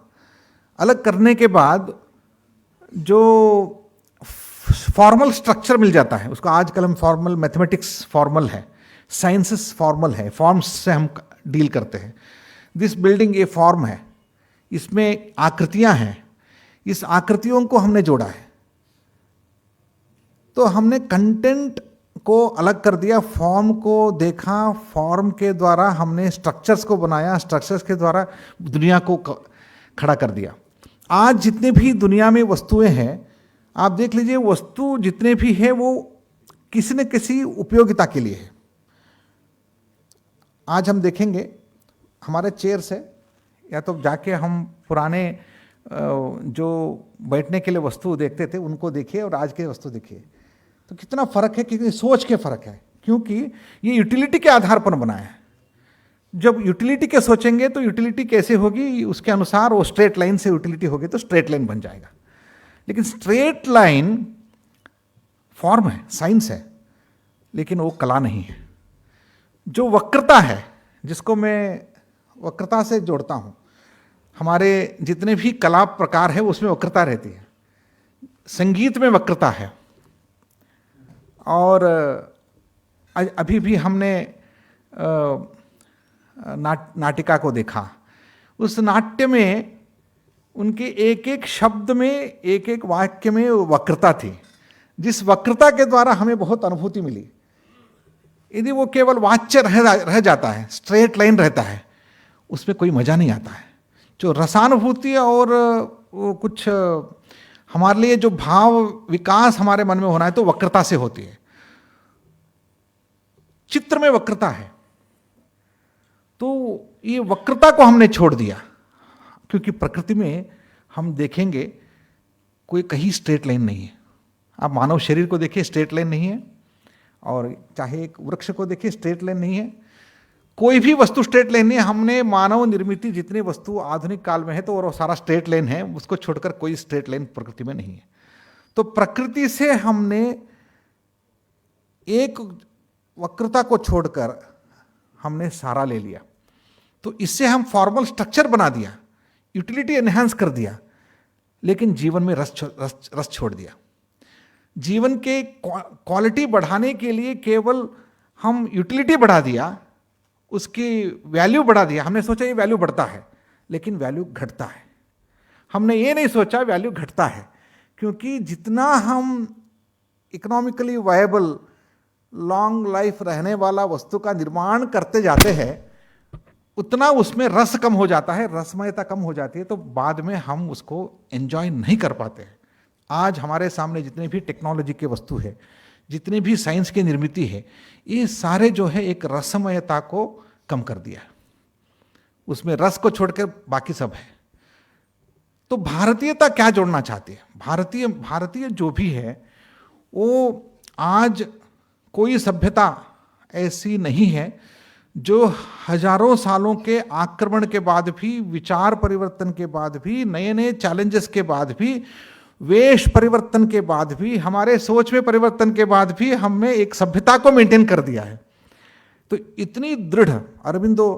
अलग करने के बाद जो फॉर्मल स्ट्रक्चर मिल जाता है उसको। आजकल हम फॉर्मल, मैथमेटिक्स फॉर्मल है, साइंसेस फॉर्मल है, फॉर्म्स से हम डील करते हैं। दिस बिल्डिंग ये फॉर्म है, इसमें आकृतियां हैं, इस आकृतियों को हमने जोड़ा है। तो हमने कंटेंट को अलग कर दिया, फॉर्म को देखा, फॉर्म के द्वारा हमने स्ट्रक्चर्स को बनाया, स्ट्रक्चर्स के द्वारा दुनिया को खड़ा कर दिया। आज जितने भी दुनिया में वस्तुएं हैं, आप देख लीजिए, वस्तु जितने भी है वो किसी न किसी उपयोगिता के लिए है। आज हम देखेंगे हमारे चेयर्स है, या तो जाके हम पुराने जो बैठने के लिए वस्तु देखते थे उनको देखिए और आज के वस्तु देखिए, तो कितना फर्क है, कितनी सोच के फर्क है। क्योंकि ये यूटिलिटी के आधार पर बनाया है। जब यूटिलिटी के सोचेंगे तो यूटिलिटी कैसे होगी, उसके अनुसार वो स्ट्रेट लाइन से यूटिलिटी होगी तो स्ट्रेट लाइन बन जाएगा। लेकिन स्ट्रेट लाइन फॉर्म है, साइंस है, लेकिन वो कला नहीं है। जो वक्रता है, जिसको मैं वक्रता से जोड़ता हूं, हमारे जितने भी कला प्रकार है उसमें वक्रता रहती है। संगीत में वक्रता है, और अभी भी हमने नाटिका को देखा। उस नाट्य में उनके एक एक शब्द में, एक एक वाक्य में वक्रता थी, जिस वक्रता के द्वारा हमें बहुत अनुभूति मिली। यदि वो केवल वाच्य रह जाता है, स्ट्रेट लाइन रहता है, उसमें कोई मजा नहीं आता है। जो रसानुभूति और वो कुछ हमारे लिए जो भाव विकास हमारे मन में होना है तो वक्रता से होती है। चित्र में वक्रता है, तो ये वक्रता को हमने छोड़ दिया, क्योंकि प्रकृति में हम देखेंगे कोई कहीं स्ट्रेट लाइन नहीं है। आप मानव शरीर को देखिए, स्ट्रेट लाइन नहीं है, और चाहे एक वृक्ष को देखिए, स्ट्रेट लाइन नहीं है, कोई भी वस्तु स्ट्रेट लाइन नहीं है। हमने मानव निर्मित जितनी वस्तु आधुनिक काल में है तो वो सारा स्ट्रेट लाइन है, उसको छोड़कर कोई स्ट्रेट लाइन प्रकृति में नहीं है। तो प्रकृति से हमने एक वक्रता को छोड़कर हमने सारा ले लिया, तो इससे हम फॉर्मल स्ट्रक्चर बना दिया, यूटिलिटी एनहांस कर दिया, लेकिन जीवन में रस छोड़ दिया। जीवन के क्वालिटी बढ़ाने के लिए केवल हम यूटिलिटी बढ़ा दिया, उसकी वैल्यू बढ़ा दिया। हमने सोचा ये वैल्यू बढ़ता है, लेकिन वैल्यू घटता है। हमने ये नहीं सोचा वैल्यू घटता है, क्योंकि जितना हम इकोनॉमिकली वायबल, लॉन्ग लाइफ रहने वाला वस्तु का निर्माण करते जाते हैं, उतना उसमें रस कम हो जाता है, रसमयता कम हो जाती है, तो बाद में हम उसको एंजॉय नहीं कर पाते हैं। आज हमारे सामने जितने भी टेक्नोलॉजी के वस्तु है, जितनी भी साइंस की निर्मित है, ये सारे जो है एक रसमयता को कम कर दिया है, उसमें रस को छोड़कर बाकी सब है। तो भारतीयता क्या जोड़ना चाहती है? भारतीय जो भी है वो आज कोई सभ्यता ऐसी नहीं है जो हजारों सालों के आक्रमण के बाद भी, विचार परिवर्तन के बाद भी, नए नए चैलेंजेस के बाद भी, वेश परिवर्तन के बाद भी, हमारे सोच में परिवर्तन के बाद भी हमने एक सभ्यता को मेंटेन कर दिया है। तो इतनी दृढ़, अरविंदो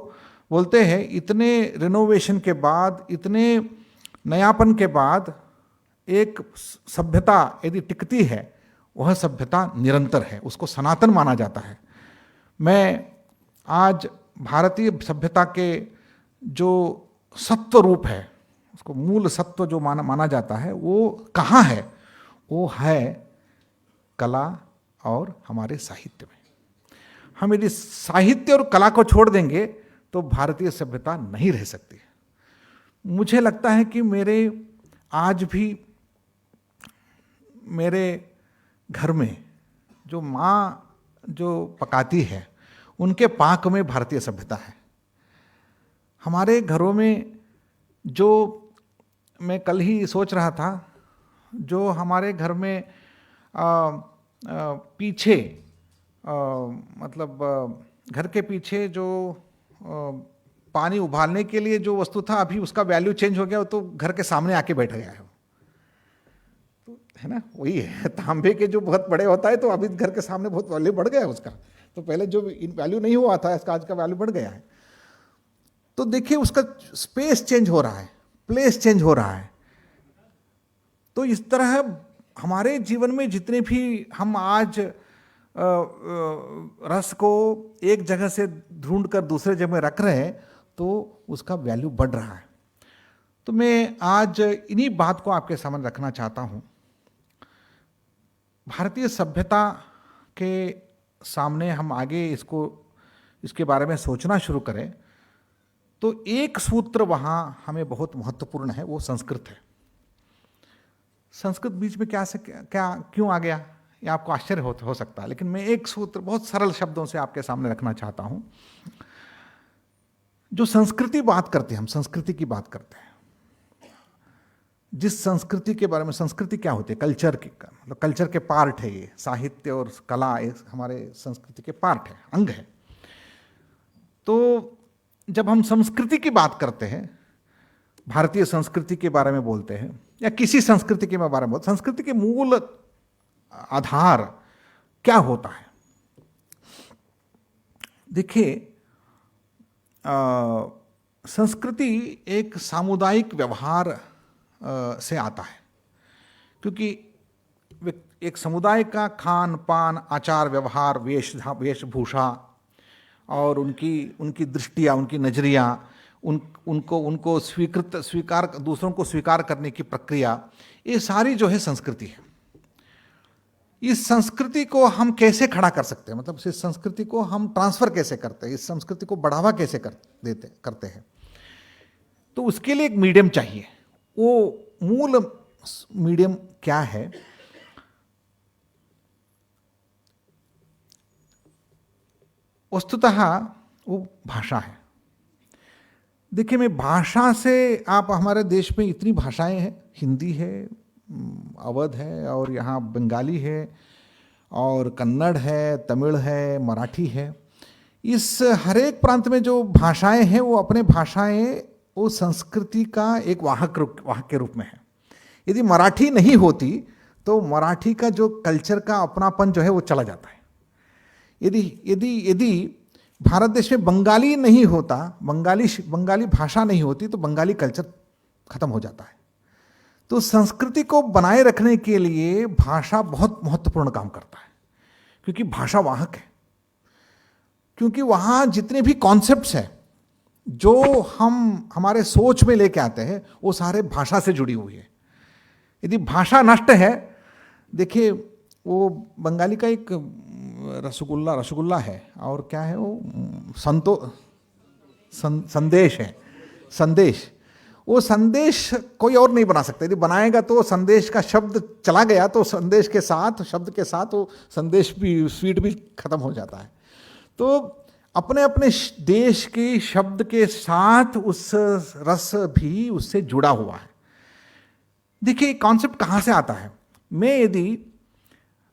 बोलते हैं, इतने रिनोवेशन के बाद, इतने नयापन के बाद एक सभ्यता यदि टिकती है, वह सभ्यता निरंतर है, उसको सनातन माना जाता है। मैं आज भारतीय सभ्यता के जो सत्व रूप है, उसको मूल सत्व जो माना जाता है, वो कहाँ है? वो है कला और हमारे साहित्य में। हम यदि साहित्य और कला को छोड़ देंगे तो भारतीय सभ्यता नहीं रह सकती। मुझे लगता है कि आज भी मेरे घर में जो माँ जो पकाती है, उनके पाक में भारतीय सभ्यता है। हमारे घरों में जो, मैं कल ही सोच रहा था, जो हमारे घर में पीछे मतलब घर के पीछे जो पानी उबालने के लिए जो वस्तु था, अभी उसका वैल्यू चेंज हो गया, तो घर के सामने आके बैठ गया है, तो है ना, वही है। तांबे के जो बहुत बड़े होता है, तो अभी घर के सामने बहुत वैल्यू बढ़ गया है उसका। तो पहले जो वैल्यू नहीं हुआ था, इसका आज का वैल्यू बढ़ गया है। तो देखिए उसका स्पेस चेंज हो रहा है, प्लेस चेंज हो रहा है। तो इस तरह हमारे जीवन में जितने भी हम आज रस को एक जगह से ढूंढ कर दूसरे जगह में रख रहे हैं तो उसका वैल्यू बढ़ रहा है। तो मैं आज इन्हीं बात को आपके सामने रखना चाहता हूँ। भारतीय सभ्यता के सामने हम आगे इसके बारे में सोचना शुरू करें तो एक सूत्र वहाँ हमें बहुत महत्वपूर्ण है, वो संस्कृत है। संस्कृत बीच में क्या क्यों आ गया, ये आपको आश्चर्य हो सकता है, लेकिन मैं एक सूत्र बहुत सरल शब्दों से आपके सामने रखना चाहता हूँ। जो संस्कृति बात करते हैं, हम संस्कृति की बात करते हैं, जिस संस्कृति के बारे में, संस्कृति क्या होती है, कल्चर की, मतलब कल्चर के पार्ट है ये, साहित्य और कला एक हमारे संस्कृति के पार्ट है, अंग है। तो जब हम संस्कृति की बात करते हैं, भारतीय संस्कृति के बारे में बोलते हैं या किसी संस्कृति के बारे में बोलते हैं, संस्कृति के मूल आधार क्या होता है? देखिए, संस्कृति एक सामुदायिक व्यवहार से आता है, क्योंकि एक समुदाय का खान पान, आचार व्यवहार, वेशभूषा और उनकी दृष्टियाँ, उनकी नजरिया, उनको स्वीकार दूसरों को स्वीकार करने की प्रक्रिया, ये सारी जो है संस्कृति है। इस संस्कृति को हम कैसे खड़ा कर सकते हैं, मतलब इस संस्कृति को हम ट्रांसफर कैसे करते हैं, इस संस्कृति को बढ़ावा कैसे करते हैं, तो उसके लिए एक मीडियम चाहिए। वो मूल मीडियम क्या है? वस्तुतः वो भाषा है। देखिए, मैं भाषा से, आप हमारे देश में इतनी भाषाएं हैं, हिंदी है, अवध है, और यहाँ बंगाली है, और कन्नड़ है, तमिल है, मराठी है। इस हर एक प्रांत में जो भाषाएं हैं वो अपने भाषाएं वो संस्कृति का एक वाहक के रूप में है। यदि मराठी नहीं होती तो मराठी का जो कल्चर का अपनापन जो है वो चला जाता है। यदि भारत देश में बंगाली नहीं होता, बंगाली भाषा नहीं होती, तो बंगाली कल्चर खत्म हो जाता है। तो संस्कृति को बनाए रखने के लिए भाषा बहुत महत्वपूर्ण काम करता है, क्योंकि भाषा वाहक है। क्योंकि वहाँ जितने भी कॉन्सेप्ट्स हैं जो हम हमारे सोच में लेके आते हैं वो सारे भाषा से जुड़ी हुई है। यदि भाषा नष्ट है, देखिए वो बंगाली का एक रसगुल्ला है, और क्या है वो, संदेश है, संदेश। वो संदेश कोई और नहीं बना सकता। यदि बनाएगा तो संदेश का शब्द चला गया तो संदेश के साथ, शब्द के साथ वो संदेश भी, स्वीट भी खत्म हो जाता है। तो अपने अपने देश के शब्द के साथ उस रस भी उससे जुड़ा हुआ है। देखिए, कॉन्सेप्ट कहाँ से आता है?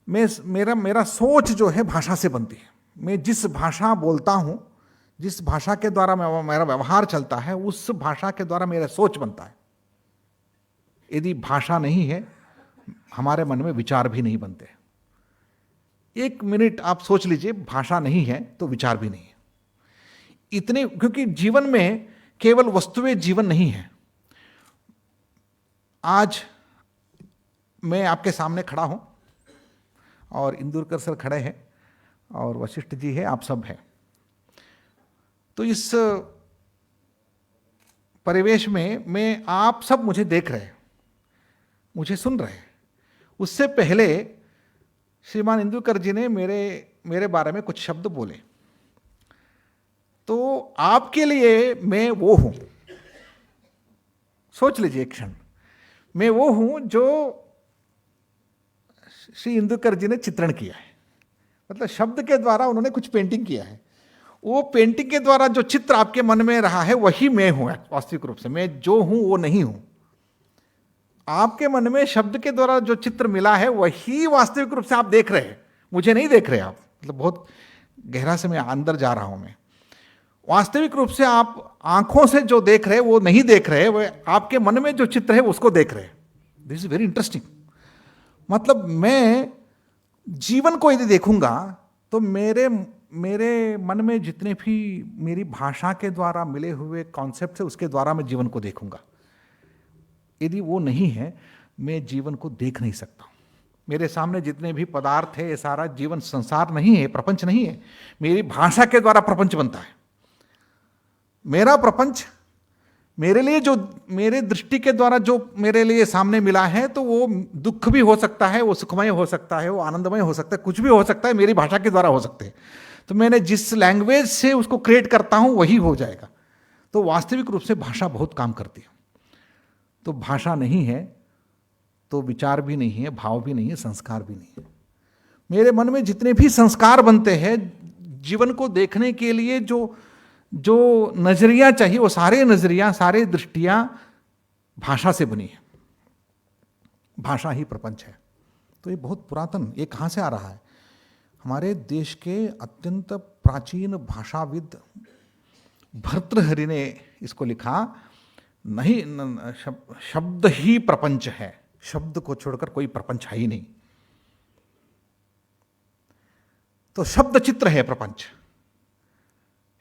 मेरा सोच जो है भाषा से बनती है। मैं जिस भाषा बोलता हूँ, जिस भाषा के द्वारा मेरा व्यवहार चलता है, उस भाषा के द्वारा मेरा सोच बनता है। यदि भाषा नहीं है, हमारे मन में विचार भी नहीं बनते। एक मिनट आप सोच लीजिए, भाषा नहीं है तो विचार भी नहीं है। इतने, क्योंकि जीवन में केवल वस्तुएं जीवन नहीं है। आज मैं आपके सामने खड़ा हूं और इंदुरकर सर खड़े हैं और वशिष्ठ जी है, आप सब हैं। तो इस परिवेश में मैं, आप सब मुझे देख रहे हैं, मुझे सुन रहे हैं। उससे पहले श्रीमान इंदुरकर जी ने मेरे बारे में कुछ शब्द बोले, तो आपके लिए मैं वो हूं। सोच लीजिए एक क्षण, मैं वो हूं जो श्री इंदुरकर जी ने चित्रण किया है। मतलब शब्द के द्वारा उन्होंने कुछ पेंटिंग किया है। वो पेंटिंग के द्वारा जो चित्र आपके मन में रहा है वही मैं हूं। वास्तविक रूप से मैं जो हूं वो नहीं हूं। आपके मन में शब्द के द्वारा जो चित्र मिला है वही वास्तविक रूप से आप देख रहे हैं, मुझे नहीं देख रहे आप। मतलब बहुत गहरा से मैं अंदर जा रहा हूं। मैं वास्तविक रूप से आप आंखों से जो देख रहे हैं वो नहीं देख रहे, वो आपके मन में जो चित्र है उसको देख रहे हैं। This is very interesting. मतलब मैं जीवन को यदि देखूंगा तो मेरे मन में जितने भी मेरी भाषा के द्वारा मिले हुए कॉन्सेप्ट है उसके द्वारा मैं जीवन को देखूंगा। यदि वो नहीं है, मैं जीवन को देख नहीं सकता हूं। मेरे सामने जितने भी पदार्थ है ये सारा जीवन संसार नहीं है, प्रपंच नहीं है। मेरी भाषा के द्वारा प्रपंच बनता है। मेरा प्रपंच मेरे लिए जो मेरे दृष्टि के द्वारा जो मेरे लिए सामने मिला है, तो वो दुख भी हो सकता है, वो सुखमय हो सकता है, वो आनंदमय हो सकता है, कुछ भी हो सकता है, मेरी भाषा के द्वारा हो सकते हैं। तो मैंने जिस लैंग्वेज से उसको क्रिएट करता हूं वही हो जाएगा। तो वास्तविक रूप से भाषा बहुत काम करती है। तो भाषा नहीं है तो विचार भी नहीं है, भाव भी नहीं है, संस्कार भी नहीं है। मेरे मन में जितने भी संस्कार बनते हैं, जीवन को देखने के लिए जो नजरिया चाहिए, वो सारे नजरिया, सारे दृष्टियां भाषा से बनी है। भाषा ही प्रपंच है। तो ये बहुत पुरातन, ये कहाँ से आ रहा है? हमारे देश के अत्यंत प्राचीन भाषाविद भर्तृहरि ने इसको लिखा। नहीं, शब्द ही प्रपंच है, शब्द को छोड़कर कोई प्रपंच है ही नहीं। तो शब्द चित्र है प्रपंच।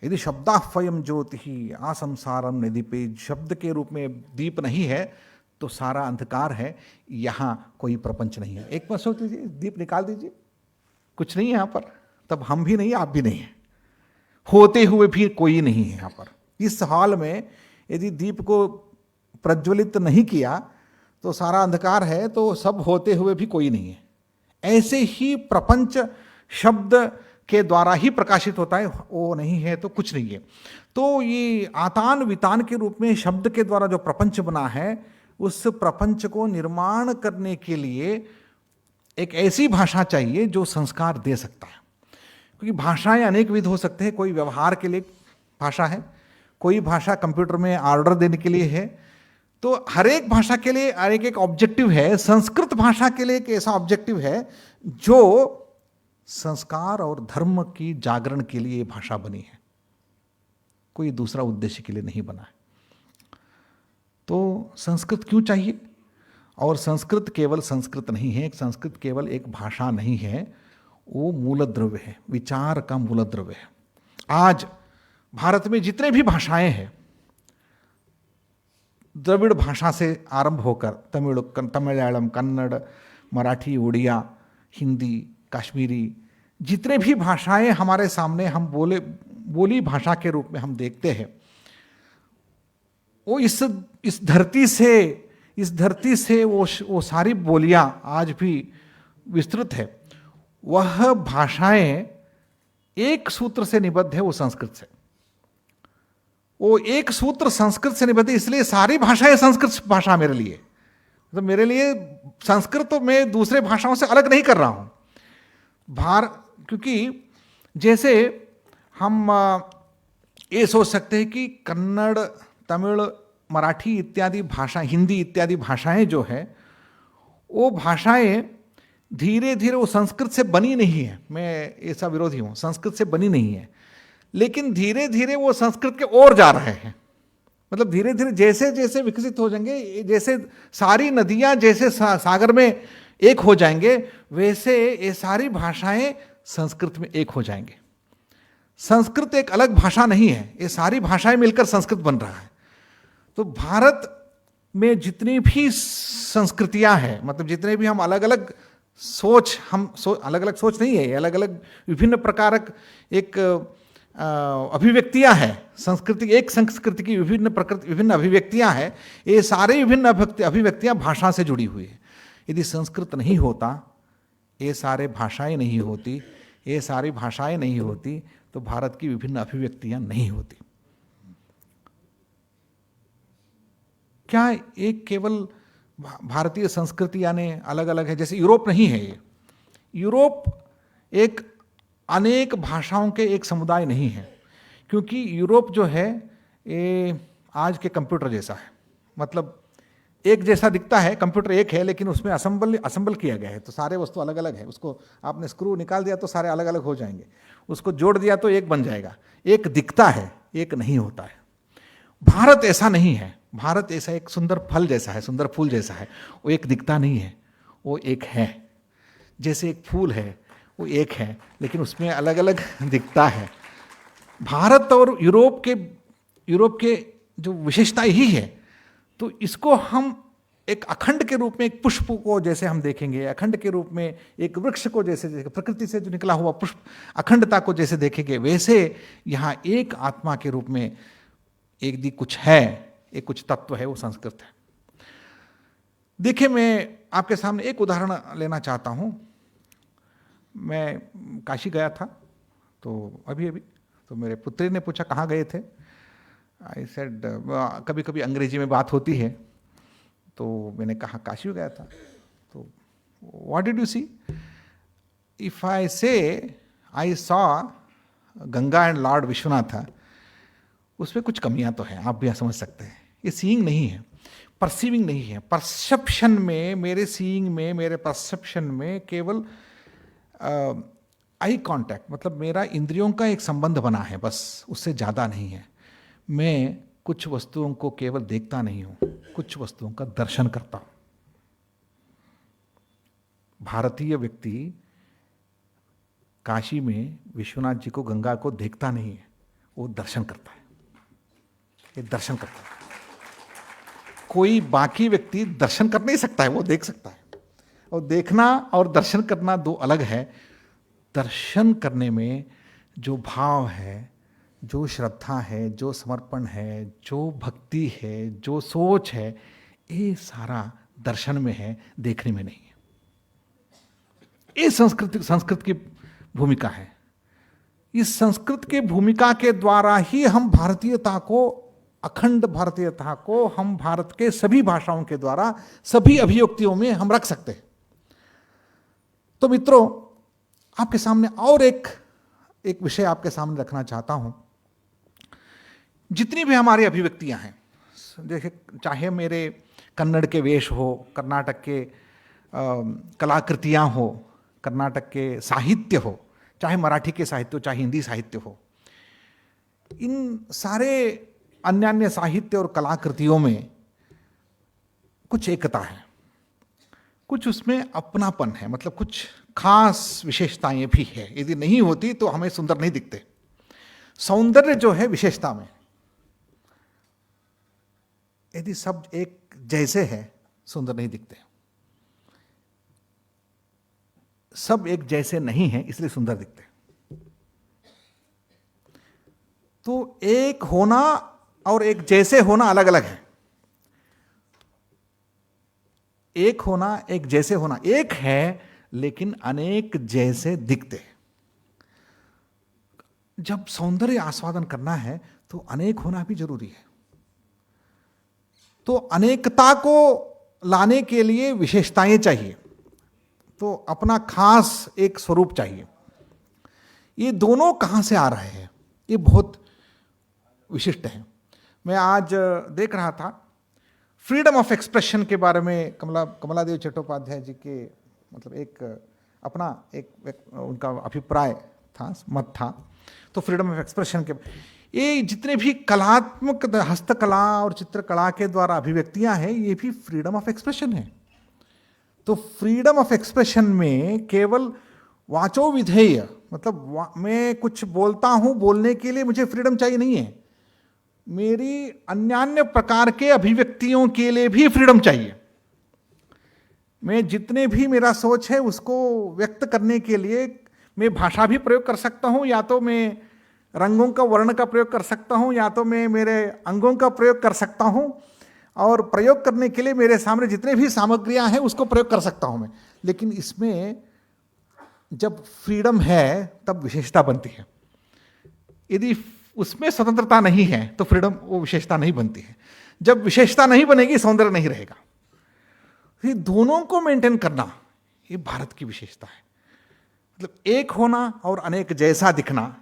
यदि शब्दाह्वयम ज्योति आसंसारम निदीपे, शब्द के रूप में दीप नहीं है तो सारा अंधकार है, यहां कोई प्रपंच नहीं है। एक बार सोच लीजिए, दीप निकाल दीजिए, कुछ नहीं है यहां पर, तब हम भी नहीं, आप भी नहीं है, होते हुए भी कोई नहीं है यहां पर। इस हाल में यदि दीप को प्रज्वलित नहीं किया तो सारा अंधकार है, तो सब होते हुए भी कोई नहीं है। ऐसे ही प्रपंच शब्द के द्वारा ही प्रकाशित होता है, वो नहीं है तो कुछ नहीं है। तो ये आतान वितान के रूप में शब्द के द्वारा जो प्रपंच बना है, उस प्रपंच को निर्माण करने के लिए एक ऐसी भाषा चाहिए जो संस्कार दे सकता है। क्योंकि भाषाएं अनेक विध हो सकते हैं। कोई व्यवहार के लिए भाषा है, कोई भाषा कंप्यूटर में ऑर्डर देने के लिए है। तो हर एक भाषा के लिए हर एक ऑब्जेक्टिव है। संस्कृत भाषा के लिए एक ऐसा ऑब्जेक्टिव है जो संस्कार और धर्म की जागरण के लिए भाषा बनी है, कोई दूसरा उद्देश्य के लिए नहीं बना है। तो संस्कृत क्यों चाहिए? और संस्कृत केवल संस्कृत नहीं है, संस्कृत केवल एक भाषा नहीं है, वो मूल द्रव्य है, विचार का मूल द्रव्य है। आज भारत में जितने भी भाषाएं हैं, द्रविड़ भाषा से आरंभ होकर तमिलयालम, कन्नड़, मराठी, उड़िया, हिंदी, कश्मीरी, जितने भी भाषाएं हमारे सामने हम बोली भाषा के रूप में हम देखते हैं, वो इस धरती से वो सारी बोलियां आज भी विस्तृत है। वह भाषाएं एक सूत्र से निबद्ध है, वो संस्कृत से। वो एक सूत्र संस्कृत से निबद्ध है, इसलिए सारी भाषाएं संस्कृत भाषा मेरे लिए। तो मेरे लिए संस्कृत तो मैं दूसरे भाषाओं से अलग नहीं कर रहा हूं। क्योंकि जैसे हम ये सोच सकते हैं कि कन्नड़, तमिल, मराठी इत्यादि भाषा, हिंदी इत्यादि भाषाएं जो है, वो भाषाएं धीरे धीरे वो संस्कृत से बनी नहीं है। मैं ऐसा विरोधी हूं, संस्कृत से बनी नहीं है, लेकिन धीरे धीरे वो संस्कृत के ओर जा रहे हैं। मतलब धीरे धीरे जैसे जैसे विकसित हो जाएंगे, जैसे सारी नदियां जैसे सागर में एक हो जाएंगे, वैसे ये सारी भाषाएं संस्कृत में एक हो जाएंगे। संस्कृत एक अलग भाषा नहीं है, ये सारी भाषाएं मिलकर संस्कृत बन रहा है। तो भारत में जितनी भी संस्कृतियां हैं, मतलब जितने भी हम अलग अलग अलग अलग सोच नहीं है, अलग अलग विभिन्न प्रकारक एक अभिव्यक्तियां हैं। एक संस्कृति की विभिन्न अभिव्यक्तियां हैं। ये सारे विभिन्न अभिव्यक्तियां भाषा से जुड़ी हुई है। यदि संस्कृत नहीं होता, ये सारे भाषाएं नहीं होती, ये सारी भाषाएं नहीं होती, तो भारत की विभिन्न अभिव्यक्तियां नहीं होती। क्या एक केवल भारतीय संस्कृति यानी अलग अलग है? जैसे यूरोप नहीं है ये। यूरोप एक अनेक भाषाओं के एक समुदाय नहीं है, क्योंकि यूरोप जो है ये आज के कंप्यूटर जैसा है। मतलब एक जैसा दिखता है, कंप्यूटर एक है, लेकिन उसमें असेंबल किया गया है, तो सारे वस्तु अलग अलग है। उसको आपने स्क्रू निकाल दिया तो सारे अलग अलग हो जाएंगे, उसको जोड़ दिया तो एक बन जाएगा। एक दिखता है, एक नहीं होता है। भारत ऐसा नहीं है। भारत ऐसा एक सुंदर फल जैसा है, सुंदर फूल जैसा है। वो एक दिखता नहीं है, वो एक है। जैसे एक फूल है, वो एक है, लेकिन उसमें अलग अलग दिखता है। भारत और यूरोप के जो विशेषता यही है। तो इसको हम एक अखंड के रूप में एक पुष्प को जैसे हम देखेंगे, अखंड के रूप में एक वृक्ष को जैसे देखेंगे, प्रकृति से जो निकला हुआ पुष्प अखंडता को जैसे देखेंगे, वैसे यहाँ एक आत्मा के रूप में एक यदि कुछ है, एक कुछ तत्व है, वो संस्कृत है। देखिए, मैं आपके सामने एक उदाहरण लेना चाहता हूँ। मैं काशी गया था तो अभी तो मेरे पुत्री ने पूछा कहाँ गए थे। आई सेड, कभी कभी अंग्रेजी में बात होती है, तो मैंने कहा काशी गया था। तो what did you see? If I say I saw Ganga and Lord Vishwanath, उसमें कुछ कमियां तो हैं, आप भी समझ सकते हैं। ये सीइंग नहीं है, परसीविंग नहीं है। परसेप्शन में, मेरे सीइंग में, मेरे परसेप्शन में केवल आई कांटेक्ट, मतलब मेरा इंद्रियों का एक संबंध बना है, बस, उससे ज़्यादा नहीं है। मैं कुछ वस्तुओं को केवल देखता नहीं हूँ, कुछ वस्तुओं का दर्शन करता हूँ। भारतीय व्यक्ति काशी में विश्वनाथ जी को, गंगा को देखता नहीं है, वो दर्शन करता है। ये दर्शन करता है। कोई बाकी व्यक्ति दर्शन कर नहीं सकता है, वो देख सकता है। और देखना और दर्शन करना दो अलग है। दर्शन करने में जो भाव है, जो श्रद्धा है, जो समर्पण है, जो भक्ति है, जो सोच है, ये सारा दर्शन में है, देखने में नहीं है। ये संस्कृत की भूमिका है। इस संस्कृत के भूमिका के द्वारा ही हम भारतीयता को, अखंड भारतीयता को हम भारत के सभी भाषाओं के द्वारा, सभी अभिव्यक्तियों में हम रख सकते हैं। तो मित्रों, आपके सामने और एक विषय आपके सामने रखना चाहता हूं। जितनी भी हमारी अभिव्यक्तियां हैं, देखिए, चाहे मेरे कन्नड़ के वेश हो, कर्नाटक के कलाकृतियां हो, कर्नाटक के साहित्य हो, चाहे मराठी के साहित्य हो, चाहे हिंदी साहित्य हो, इन सारे अन्य साहित्य और कलाकृतियों में कुछ एकता है, कुछ उसमें अपनापन है, मतलब कुछ खास विशेषताएं भी है। यदि नहीं होती तो हमें सुंदर नहीं दिखते। सौंदर्य जो है विशेषता में, यदि सब एक जैसे है, सुंदर नहीं दिखते। सब एक जैसे नहीं है, इसलिए सुंदर दिखते। तो एक होना और एक जैसे होना अलग अलग है। एक होना, एक जैसे होना, एक है लेकिन अनेक जैसे दिखते। जब सौंदर्य आस्वादन करना है तो अनेक होना भी जरूरी है। तो अनेकता को लाने के लिए विशेषताएं चाहिए, तो अपना खास एक स्वरूप चाहिए। ये दोनों कहां से आ रहे हैं, ये बहुत विशिष्ट है। मैं आज देख रहा था फ्रीडम ऑफ एक्सप्रेशन के बारे में, कमलादेव चट्टोपाध्याय जी के, मतलब एक अपना एक उनका अभिप्राय था, मत था। तो फ्रीडम ऑफ एक्सप्रेशन के, ये जितने भी कलात्मक हस्तकला और चित्रकला के द्वारा अभिव्यक्तियां हैं, ये भी फ्रीडम ऑफ एक्सप्रेशन है। तो फ्रीडम ऑफ एक्सप्रेशन में केवल वाचो विधेय, मतलब मैं कुछ बोलता हूं, बोलने के लिए मुझे फ्रीडम चाहिए नहीं है। मेरी अन्य प्रकार के अभिव्यक्तियों के लिए भी फ्रीडम चाहिए। मैं जितने भी मेरा सोच है उसको व्यक्त करने के लिए मैं भाषा भी प्रयोग कर सकता हूं, या तो मैं रंगों का, वर्ण का प्रयोग कर सकता हूं, या तो मैं मेरे अंगों का प्रयोग कर सकता हूं। और प्रयोग करने के लिए मेरे सामने जितने भी सामग्रियां हैं उसको प्रयोग कर सकता हूं मैं। लेकिन इसमें जब फ्रीडम है तब विशेषता बनती है। यदि उसमें स्वतंत्रता नहीं है तो फ्रीडम, वो विशेषता नहीं बनती है। जब विशेषता नहीं बनेगी, सौंदर्य नहीं रहेगा। ये दोनों को मेंटेन करना, ये भारत की विशेषता है। मतलब एक होना और अनेक जैसा दिखना,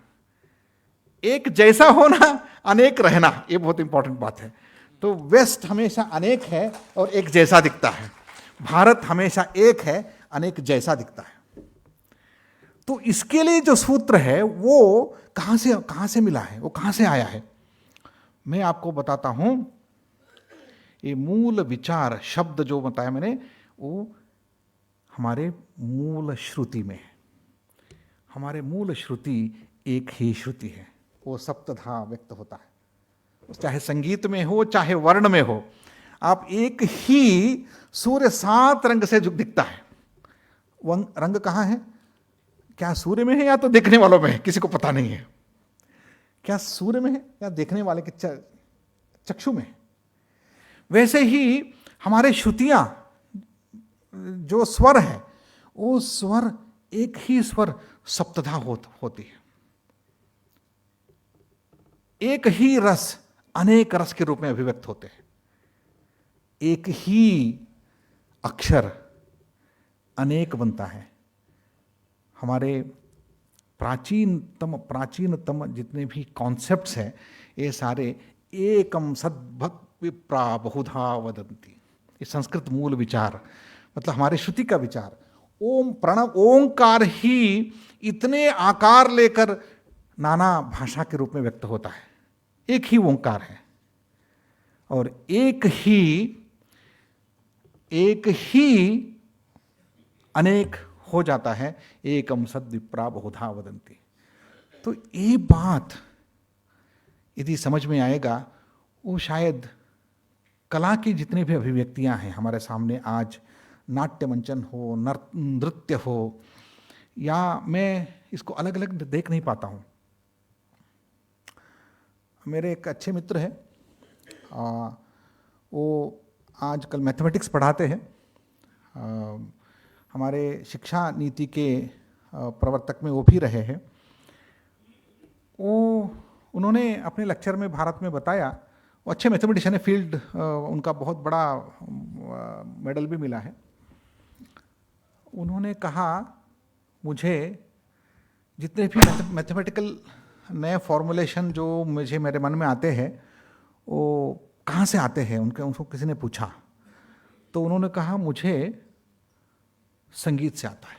एक जैसा होना, अनेक रहना, ये बहुत इंपॉर्टेंट बात है। तो वेस्ट हमेशा अनेक है और एक जैसा दिखता है, भारत हमेशा एक है, अनेक जैसा दिखता है। तो इसके लिए जो सूत्र है वो कहां से मिला है, वो कहां से आया है, मैं आपको बताता हूं। ये मूल विचार शब्द जो बताया मैंने, वो हमारे मूल श्रुति में है। हमारे मूल श्रुति एक ही श्रुति है, वो सप्तधा व्यक्त होता है, चाहे संगीत में हो, चाहे वर्ण में हो। आप एक ही सूर्य 7 रंग से जो दिखता है, वो रंग कहाँ है? क्या सूर्य में है या तो देखने वालों में है? किसी को पता नहीं है। क्या सूर्य में है या देखने वाले के चक्षु में है? वैसे ही हमारे श्रुतियां जो स्वर है, वो स्वर एक ही स्वर सप्तधा होती है। एक ही रस अनेक रस के रूप में अभिव्यक्त होते हैं। एक ही अक्षर अनेक बनता है। हमारे प्राचीनतम जितने भी कॉन्सेप्ट्स हैं, ये सारे एकम सद्भक्त विप्रा बहुधा वदंती, ये संस्कृत मूल विचार, मतलब हमारे श्रुति का विचार। ओम प्रणव ओंकार ही इतने आकार लेकर नाना भाषा के रूप में व्यक्त होता है। एक ही ओंकार है और एक ही अनेक हो जाता है। एकम सद विप्रा बहुधा वदंती। तो ये बात यदि समझ में आएगा, वो शायद कला की जितनी भी अभिव्यक्तियां हैं हमारे सामने आज, नाट्य मंचन हो, नृत्य हो, या मैं इसको अलग अलग देख नहीं पाता हूँ। मेरे एक अच्छे मित्र हैं, वो आजकल मैथमेटिक्स पढ़ाते हैं। हमारे शिक्षा नीति के प्रवर्तक में वो भी रहे हैं। उन्होंने अपने लेक्चर में भारत में बताया, वो अच्छे मैथमेटिशियन है, फील्ड उनका बहुत बड़ा मेडल भी मिला है। उन्होंने कहा, मुझे जितने भी मैथमेटिकल नए फॉर्मुलेशन जो मेरे मन में आते हैं, वो कहाँ से आते हैं, उनको किसी ने पूछा तो उन्होंने कहा, मुझे संगीत से आता है।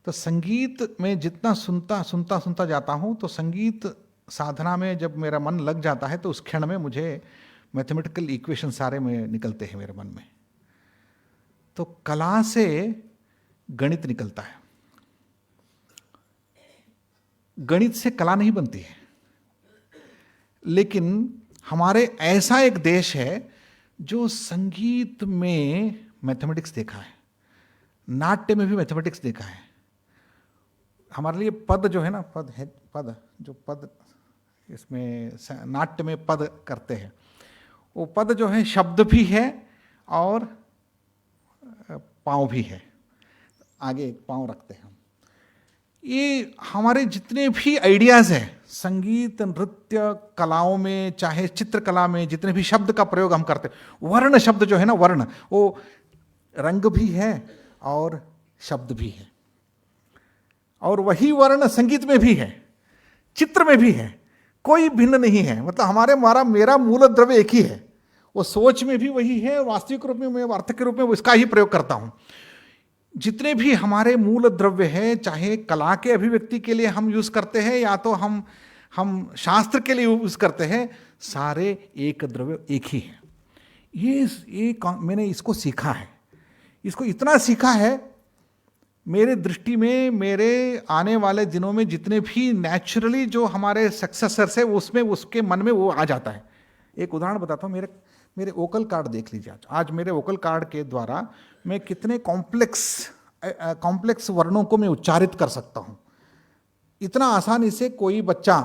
तो संगीत में जितना सुनता जाता हूँ, तो संगीत साधना में जब मेरा मन लग जाता है तो उस क्षण में मुझे मैथमेटिकल इक्वेशन सारे में निकलते हैं मेरे मन में। तो कला से गणित निकलता है। गणित से कला नहीं बनती है, लेकिन हमारे ऐसा एक देश है जो संगीत में मैथमेटिक्स देखा है, नाट्य में भी मैथमेटिक्स देखा है। हमारे लिए पद जो है ना, पद इसमें नाट्य में पद करते हैं, वो पद जो है शब्द भी है और पाँव भी है, आगे एक पाँव रखते हैं। ये हमारे जितने भी आइडियाज़ हैं संगीत नृत्य कलाओं में, चाहे चित्रकला में, जितने भी शब्द का प्रयोग हम करते हैं, वर्ण शब्द जो है ना, वर्ण वो रंग भी है और शब्द भी है, और वही वर्ण संगीत में भी है, चित्र में भी है, कोई भिन्न नहीं है। मतलब मेरा मूल द्रव्य एक ही है, वो सोच में भी वही है, वास्तविक रूप में मैं अर्थ के रूप में इसका ही प्रयोग करता हूँ। जितने भी हमारे मूल द्रव्य हैं, चाहे कला के अभिव्यक्ति के लिए हम यूज करते हैं या तो हम शास्त्र के लिए यूज करते हैं, सारे एक द्रव्य एक ही है। ये मैंने इसको सीखा है, इसको इतना सीखा है, मेरे दृष्टि में मेरे आने वाले दिनों में जितने भी नेचुरली जो हमारे सक्सेसर्स है उसमें उसके मन में वो आ जाता है। एक उदाहरण बताता हूँ, मेरे वोकल कार्ड देख लीजिए। आज मेरे वोकल कार्ड के द्वारा मैं कितने कॉम्प्लेक्स वर्णों को मैं उच्चारित कर सकता हूँ। इतना आसानी से कोई बच्चा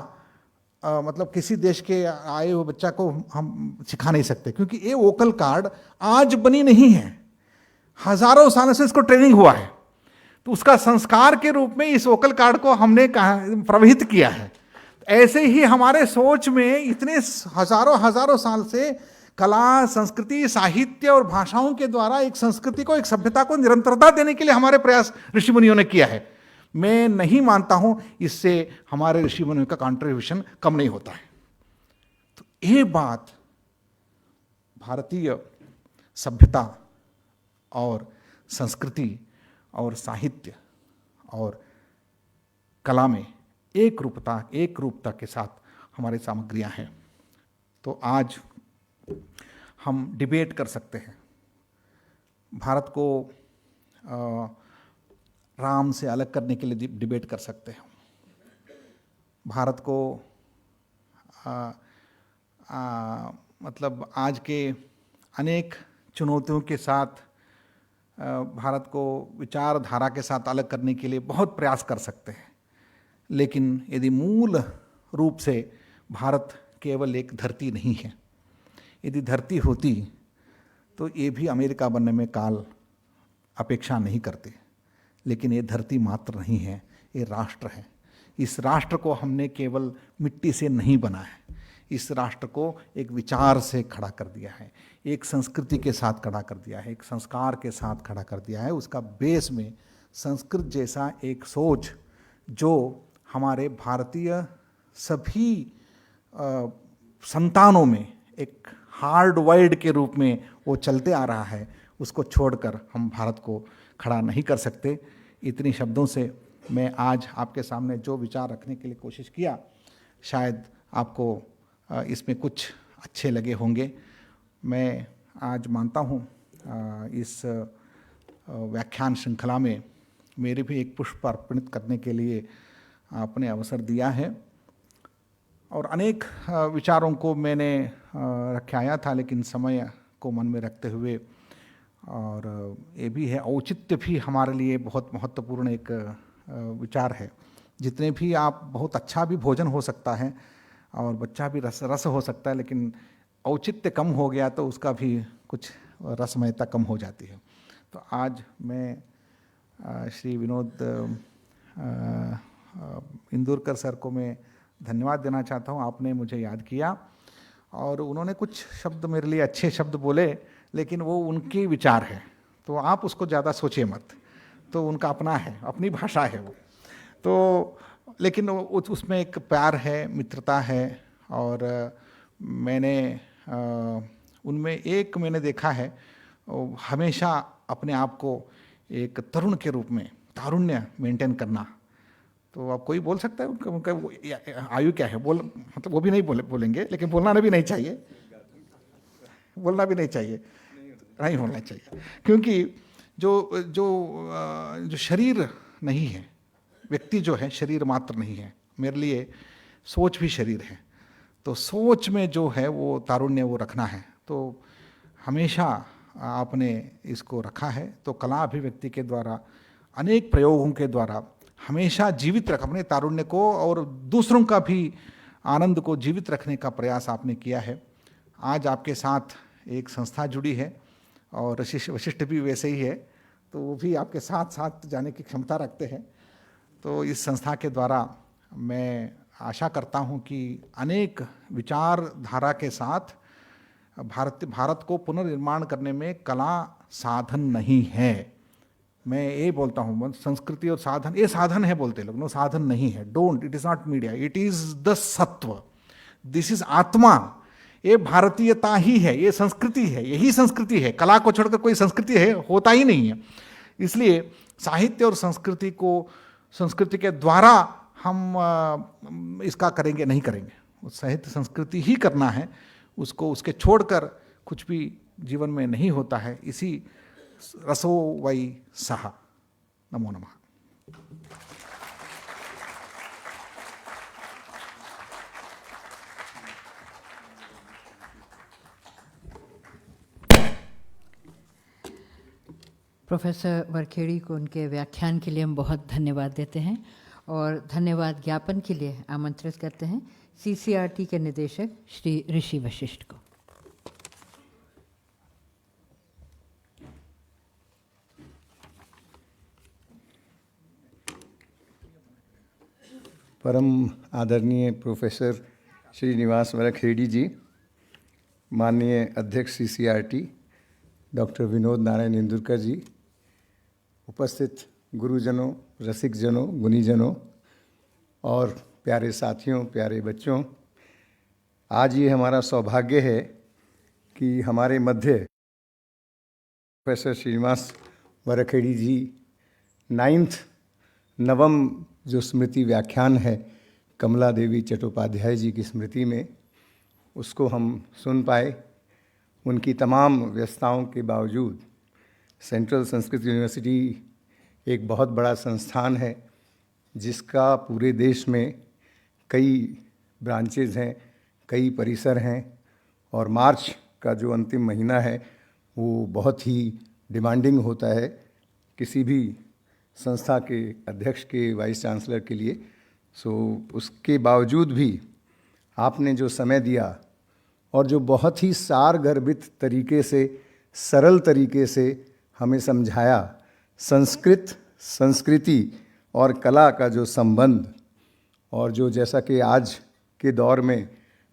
मतलब किसी देश के आए हुए बच्चा को हम सिखा नहीं सकते, क्योंकि ये वोकल कार्ड आज बनी नहीं है, हजारों सालों से इसको ट्रेनिंग हुआ है। तो उसका संस्कार के रूप में इस वोकल कार्ड को हमने प्रवहित किया है। ऐसे ही हमारे सोच में इतने हजारों साल से कला, संस्कृति, साहित्य और भाषाओं के द्वारा एक संस्कृति को, एक सभ्यता को निरंतरता देने के लिए हमारे प्रयास ऋषि मुनियों ने किया है। मैं नहीं मानता हूं इससे हमारे ऋषि मुनियों का कंट्रीब्यूशन कम नहीं होता है। तो ये बात भारतीय सभ्यता और संस्कृति और साहित्य और कला में एक रूपता के साथ हमारी सामग्रियां हैं। तो आज हम डिबेट कर सकते हैं, भारत को राम से अलग करने के लिए डिबेट कर सकते हैं, भारत को मतलब आज के अनेक चुनौतियों के साथ भारत को विचारधारा के साथ अलग करने के लिए बहुत प्रयास कर सकते हैं, लेकिन यदि मूल रूप से भारत केवल एक धरती नहीं है, यदि धरती होती तो ये भी अमेरिका बनने में काल अपेक्षा नहीं करते। लेकिन ये धरती मात्र नहीं है, ये राष्ट्र है। इस राष्ट्र को हमने केवल मिट्टी से नहीं बना है, इस राष्ट्र को एक विचार से खड़ा कर दिया है, एक संस्कृति के साथ खड़ा कर दिया है, एक संस्कार के साथ खड़ा कर दिया है। उसका बेस में संस्कृत जैसा एक सोच जो हमारे भारतीय सभी संतानों में एक हार्ड वाइर्ड के रूप में वो चलते आ रहा है, उसको छोड़कर हम भारत को खड़ा नहीं कर सकते। इतनी शब्दों से मैं आज आपके सामने जो विचार रखने के लिए कोशिश किया, शायद आपको इसमें कुछ अच्छे लगे होंगे। मैं आज मानता हूँ इस व्याख्यान श्रृंखला में मेरे भी एक पुष्प अर्पित करने के लिए आपने अवसर दिया है, और अनेक विचारों को मैंने रखे आया था, लेकिन समय को मन में रखते हुए, और ये भी है औचित्य भी हमारे लिए बहुत महत्वपूर्ण एक विचार है। जितने भी आप बहुत अच्छा भी भोजन हो सकता है और बच्चा भी रस हो सकता है, लेकिन औचित्य कम हो गया तो उसका भी कुछ रसमयता कम हो जाती है। तो आज मैं श्री विनोद इंदुरकर सर को मैं धन्यवाद देना चाहता हूँ। आपने मुझे याद किया और उन्होंने कुछ शब्द मेरे लिए अच्छे शब्द बोले, लेकिन वो उनके विचार है, तो आप उसको ज़्यादा सोचिए मत, तो उनका अपना है, अपनी भाषा है वो, तो लेकिन उसमें एक प्यार है, मित्रता है। और मैंने उनमें एक मैंने देखा है, हमेशा अपने आप को एक तरुण के रूप में तारुण्य मेंटेन करना। तो आप कोई बोल सकता है उनका आयु क्या है, मतलब वो भी नहीं बोलेंगे, लेकिन बोलना भी नहीं चाहिए, बोलना भी नहीं चाहिए, नहीं होना चाहिए, क्योंकि जो शरीर नहीं है, व्यक्ति जो है शरीर मात्र नहीं है, मेरे लिए सोच भी शरीर है। तो सोच में जो है वो तारुण्य वो रखना है, तो हमेशा आपने इसको रखा है। तो कला अभिव्यक्ति के द्वारा, अनेक प्रयोगों के द्वारा हमेशा जीवित रख अपने तारुण्य को और दूसरों का भी आनंद को जीवित रखने का प्रयास आपने किया है। आज आपके साथ एक संस्था जुड़ी है और वशिष्ठ भी वैसे ही है, तो वो भी आपके साथ साथ जाने की क्षमता रखते हैं। तो इस संस्था के द्वारा मैं आशा करता हूँ कि अनेक विचारधारा के साथ भारत को पुनर्निर्माण करने में कला साधन नहीं है। मैं ये बोलता हूँ, संस्कृति और साधन, ये साधन है बोलते लोग, नो साधन नहीं है, don't, it is not media, it is the सत्व, दिस इज आत्मा, ये भारतीयता ही है, ये संस्कृति है, यही संस्कृति है। कला को छोड़कर कोई संस्कृति है होता ही नहीं है। इसलिए साहित्य और संस्कृति के द्वारा हम इसका करेंगे नहीं करेंगे, साहित्य संस्कृति ही करना है, उसको उसके छोड़कर कुछ भी जीवन में नहीं होता है। इसी रसो वै सः। नमो नमः। प्रोफेसर वरखेड़ी को उनके व्याख्यान के लिए हम बहुत धन्यवाद देते हैं और धन्यवाद ज्ञापन के लिए आमंत्रित करते हैं CCRT के निदेशक श्री ऋषि वशिष्ठ को। परम आदरणीय प्रोफेसर श्रीनिवास वरखेड़ी जी, माननीय अध्यक्ष CCRT डॉक्टर विनोद नारायण इंदुरकर जी, उपस्थित गुरुजनों, रसिकजनों, गुणीजनों और प्यारे साथियों, प्यारे बच्चों, आज ये हमारा सौभाग्य है कि हमारे मध्य प्रोफेसर श्रीनिवास वरखेड़ी जी 9th नवम जो स्मृति व्याख्यान है कमला देवी चट्टोपाध्याय जी की स्मृति में, उसको हम सुन पाए। उनकी तमाम व्यस्तताओं के बावजूद सेंट्रल संस्कृत यूनिवर्सिटी एक बहुत बड़ा संस्थान है जिसका पूरे देश में कई ब्रांचेज हैं, कई परिसर हैं, और मार्च का जो अंतिम महीना है वो बहुत ही डिमांडिंग होता है किसी भी संस्था के अध्यक्ष के, वाइस चांसलर के लिए। सो उसके बावजूद भी आपने जो समय दिया और जो बहुत ही सारगर्भित तरीके से, सरल तरीके से हमें समझाया संस्कृत, संस्कृति और कला का जो संबंध, और जो जैसा कि आज के दौर में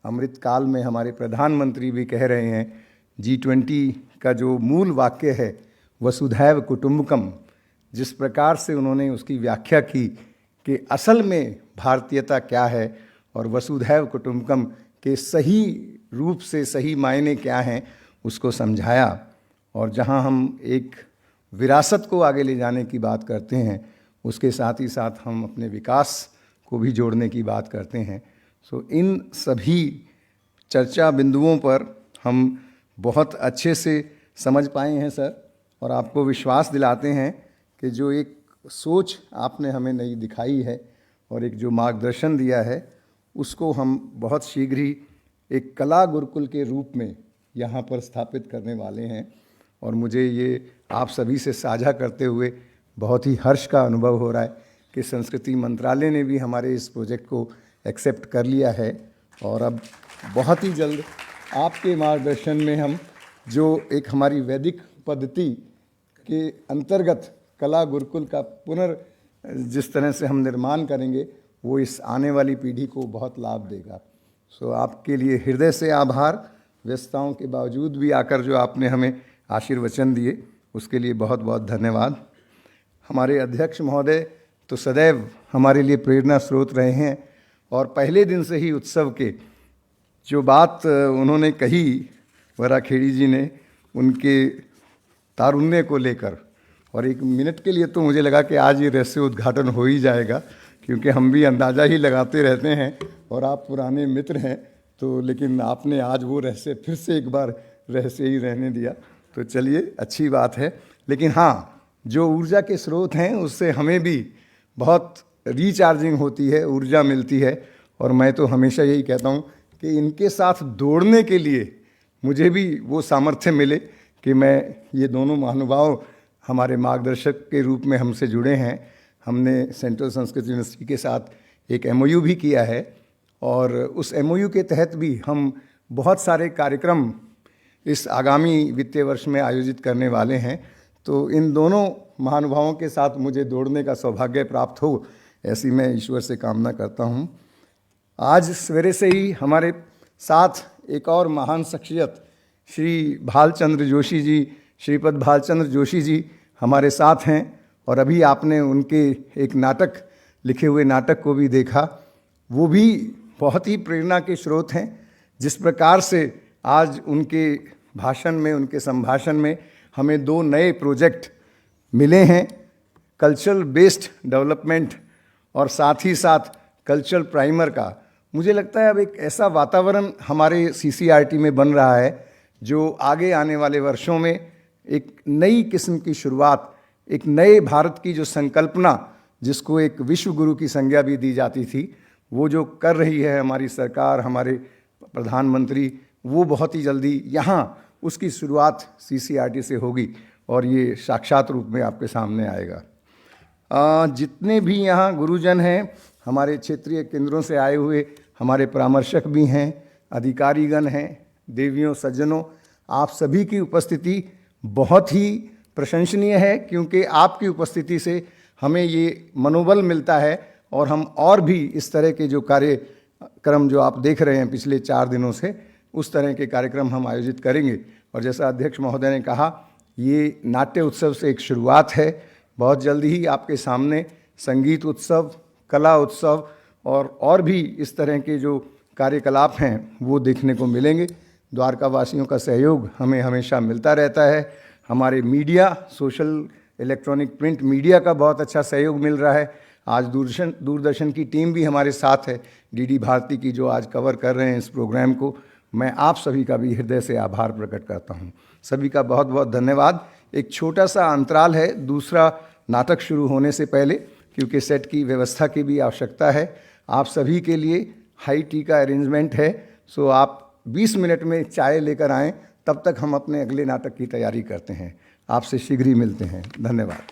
अमृत काल में हमारे प्रधानमंत्री भी कह रहे हैं, G20 का जो मूल वाक्य है वसुधैव कुटुंबकम, जिस प्रकार से उन्होंने उसकी व्याख्या की कि असल में भारतीयता क्या है और वसुधैव कुटुंबकम के सही रूप से सही मायने क्या हैं, उसको समझाया। और जहां हम एक विरासत को आगे ले जाने की बात करते हैं, उसके साथ ही साथ हम अपने विकास को भी जोड़ने की बात करते हैं। सो इन सभी चर्चा बिंदुओं पर हम बहुत अच्छे से समझ पाए हैं सर, और आपको विश्वास दिलाते हैं कि जो एक सोच आपने हमें नई दिखाई है और एक जो मार्गदर्शन दिया है, उसको हम बहुत शीघ्र ही एक कला गुरुकुल के रूप में यहाँ पर स्थापित करने वाले हैं। और मुझे ये आप सभी से साझा करते हुए बहुत ही हर्ष का अनुभव हो रहा है कि संस्कृति मंत्रालय ने भी हमारे इस प्रोजेक्ट को एक्सेप्ट कर लिया है। और अब बहुत ही जल्द आपके मार्गदर्शन में हम जो एक हमारी वैदिक पद्धति के अंतर्गत कला गुरुकुल का जिस तरह से हम निर्माण करेंगे, वो इस आने वाली पीढ़ी को बहुत लाभ देगा। सो आपके लिए हृदय से आभार। व्यस्तताओं के बावजूद भी आकर जो आपने हमें आशीर्वचन दिए, उसके लिए बहुत बहुत धन्यवाद। हमारे अध्यक्ष महोदय तो सदैव हमारे लिए प्रेरणा स्रोत रहे हैं, और पहले दिन से ही उत्सव के जो बात उन्होंने कही वराखेड़ी जी ने, उनके तारुण्य को लेकर, और एक मिनट के लिए तो मुझे लगा कि आज ये रहस्य उद्घाटन हो ही जाएगा, क्योंकि हम भी अंदाज़ा ही लगाते रहते हैं और आप पुराने मित्र हैं। तो लेकिन आपने आज वो रहस्य फिर से एक बार रहस्य ही रहने दिया, तो चलिए अच्छी बात है। लेकिन हाँ, जो ऊर्जा के स्रोत हैं उससे हमें भी बहुत रिचार्जिंग होती है, ऊर्जा मिलती है। और मैं तो हमेशा यही कहता हूँ कि इनके साथ दौड़ने के लिए मुझे भी वो सामर्थ्य मिले कि मैं ये दोनों महानुभाव हमारे मार्गदर्शक के रूप में हमसे जुड़े हैं। हमने सेंट्रल संस्कृत यूनिवर्सिटी के साथ एक MOU भी किया है, और उस MOU के तहत भी हम बहुत सारे कार्यक्रम इस आगामी वित्तीय वर्ष में आयोजित करने वाले हैं। तो इन दोनों महानुभावों के साथ मुझे दौड़ने का सौभाग्य प्राप्त हो, ऐसी मैं ईश्वर से कामना करता हूँ। आज सवेरे से ही हमारे साथ एक और महान शख्सियत श्री भालचंद्र जोशी जी, श्रीपद भालचंद्र जोशी जी हमारे साथ हैं, और अभी आपने उनके एक नाटक, लिखे हुए नाटक को भी देखा। वो भी बहुत ही प्रेरणा के स्रोत हैं। जिस प्रकार से आज उनके भाषण में, उनके संभाषण में हमें 2 नए प्रोजेक्ट मिले हैं, कल्चरल बेस्ड डेवलपमेंट और साथ ही साथ कल्चरल प्राइमर का। मुझे लगता है अब एक ऐसा वातावरण हमारे CCRT में बन रहा है जो आगे आने वाले वर्षों में एक नई किस्म की शुरुआत, एक नए भारत की जो संकल्पना, जिसको एक विश्व गुरु की संज्ञा भी दी जाती थी, वो जो कर रही है हमारी सरकार, हमारे प्रधानमंत्री, वो बहुत ही जल्दी यहाँ उसकी शुरुआत CCRT से होगी और ये साक्षात रूप में आपके सामने आएगा। जितने भी यहाँ गुरुजन हैं, हमारे क्षेत्रीय केंद्रों से आए हुए हमारे परामर्शक भी हैं, अधिकारीगण हैं, देवियों सज्जनों, आप सभी की उपस्थिति बहुत ही प्रशंसनीय है, क्योंकि आपकी उपस्थिति से हमें ये मनोबल मिलता है और हम और भी इस तरह के जो कार्यक्रम जो आप देख रहे हैं पिछले 4 दिनों से, उस तरह के कार्यक्रम हम आयोजित करेंगे। और जैसा अध्यक्ष महोदय ने कहा, ये नाट्य उत्सव से एक शुरुआत है। बहुत जल्दी ही आपके सामने संगीत उत्सव, कला उत्सव और भी इस तरह के जो कार्यकलाप हैं वो देखने को मिलेंगे। द्वारका वासियों का सहयोग हमें हमेशा मिलता रहता है। हमारे media, social, electronic, print media का बहुत अच्छा सहयोग मिल रहा है। आज दूरदर्शन की टीम भी हमारे साथ है, DD भारती की, जो आज कवर कर रहे हैं इस प्रोग्राम को। मैं आप सभी का भी हृदय से आभार प्रकट करता हूं। सभी का बहुत बहुत धन्यवाद। एक छोटा सा अंतराल है दूसरा नाटक शुरू होने से पहले, क्योंकि सेट की व्यवस्था की भी आवश्यकता है। आप सभी के लिए हाई टी का अरेंजमेंट है, सो आप 20 मिनट में चाय लेकर आएँ तब तक हम अपने अगले नाटक की तैयारी करते हैं। आपसे शीघ्र ही मिलते हैं। धन्यवाद।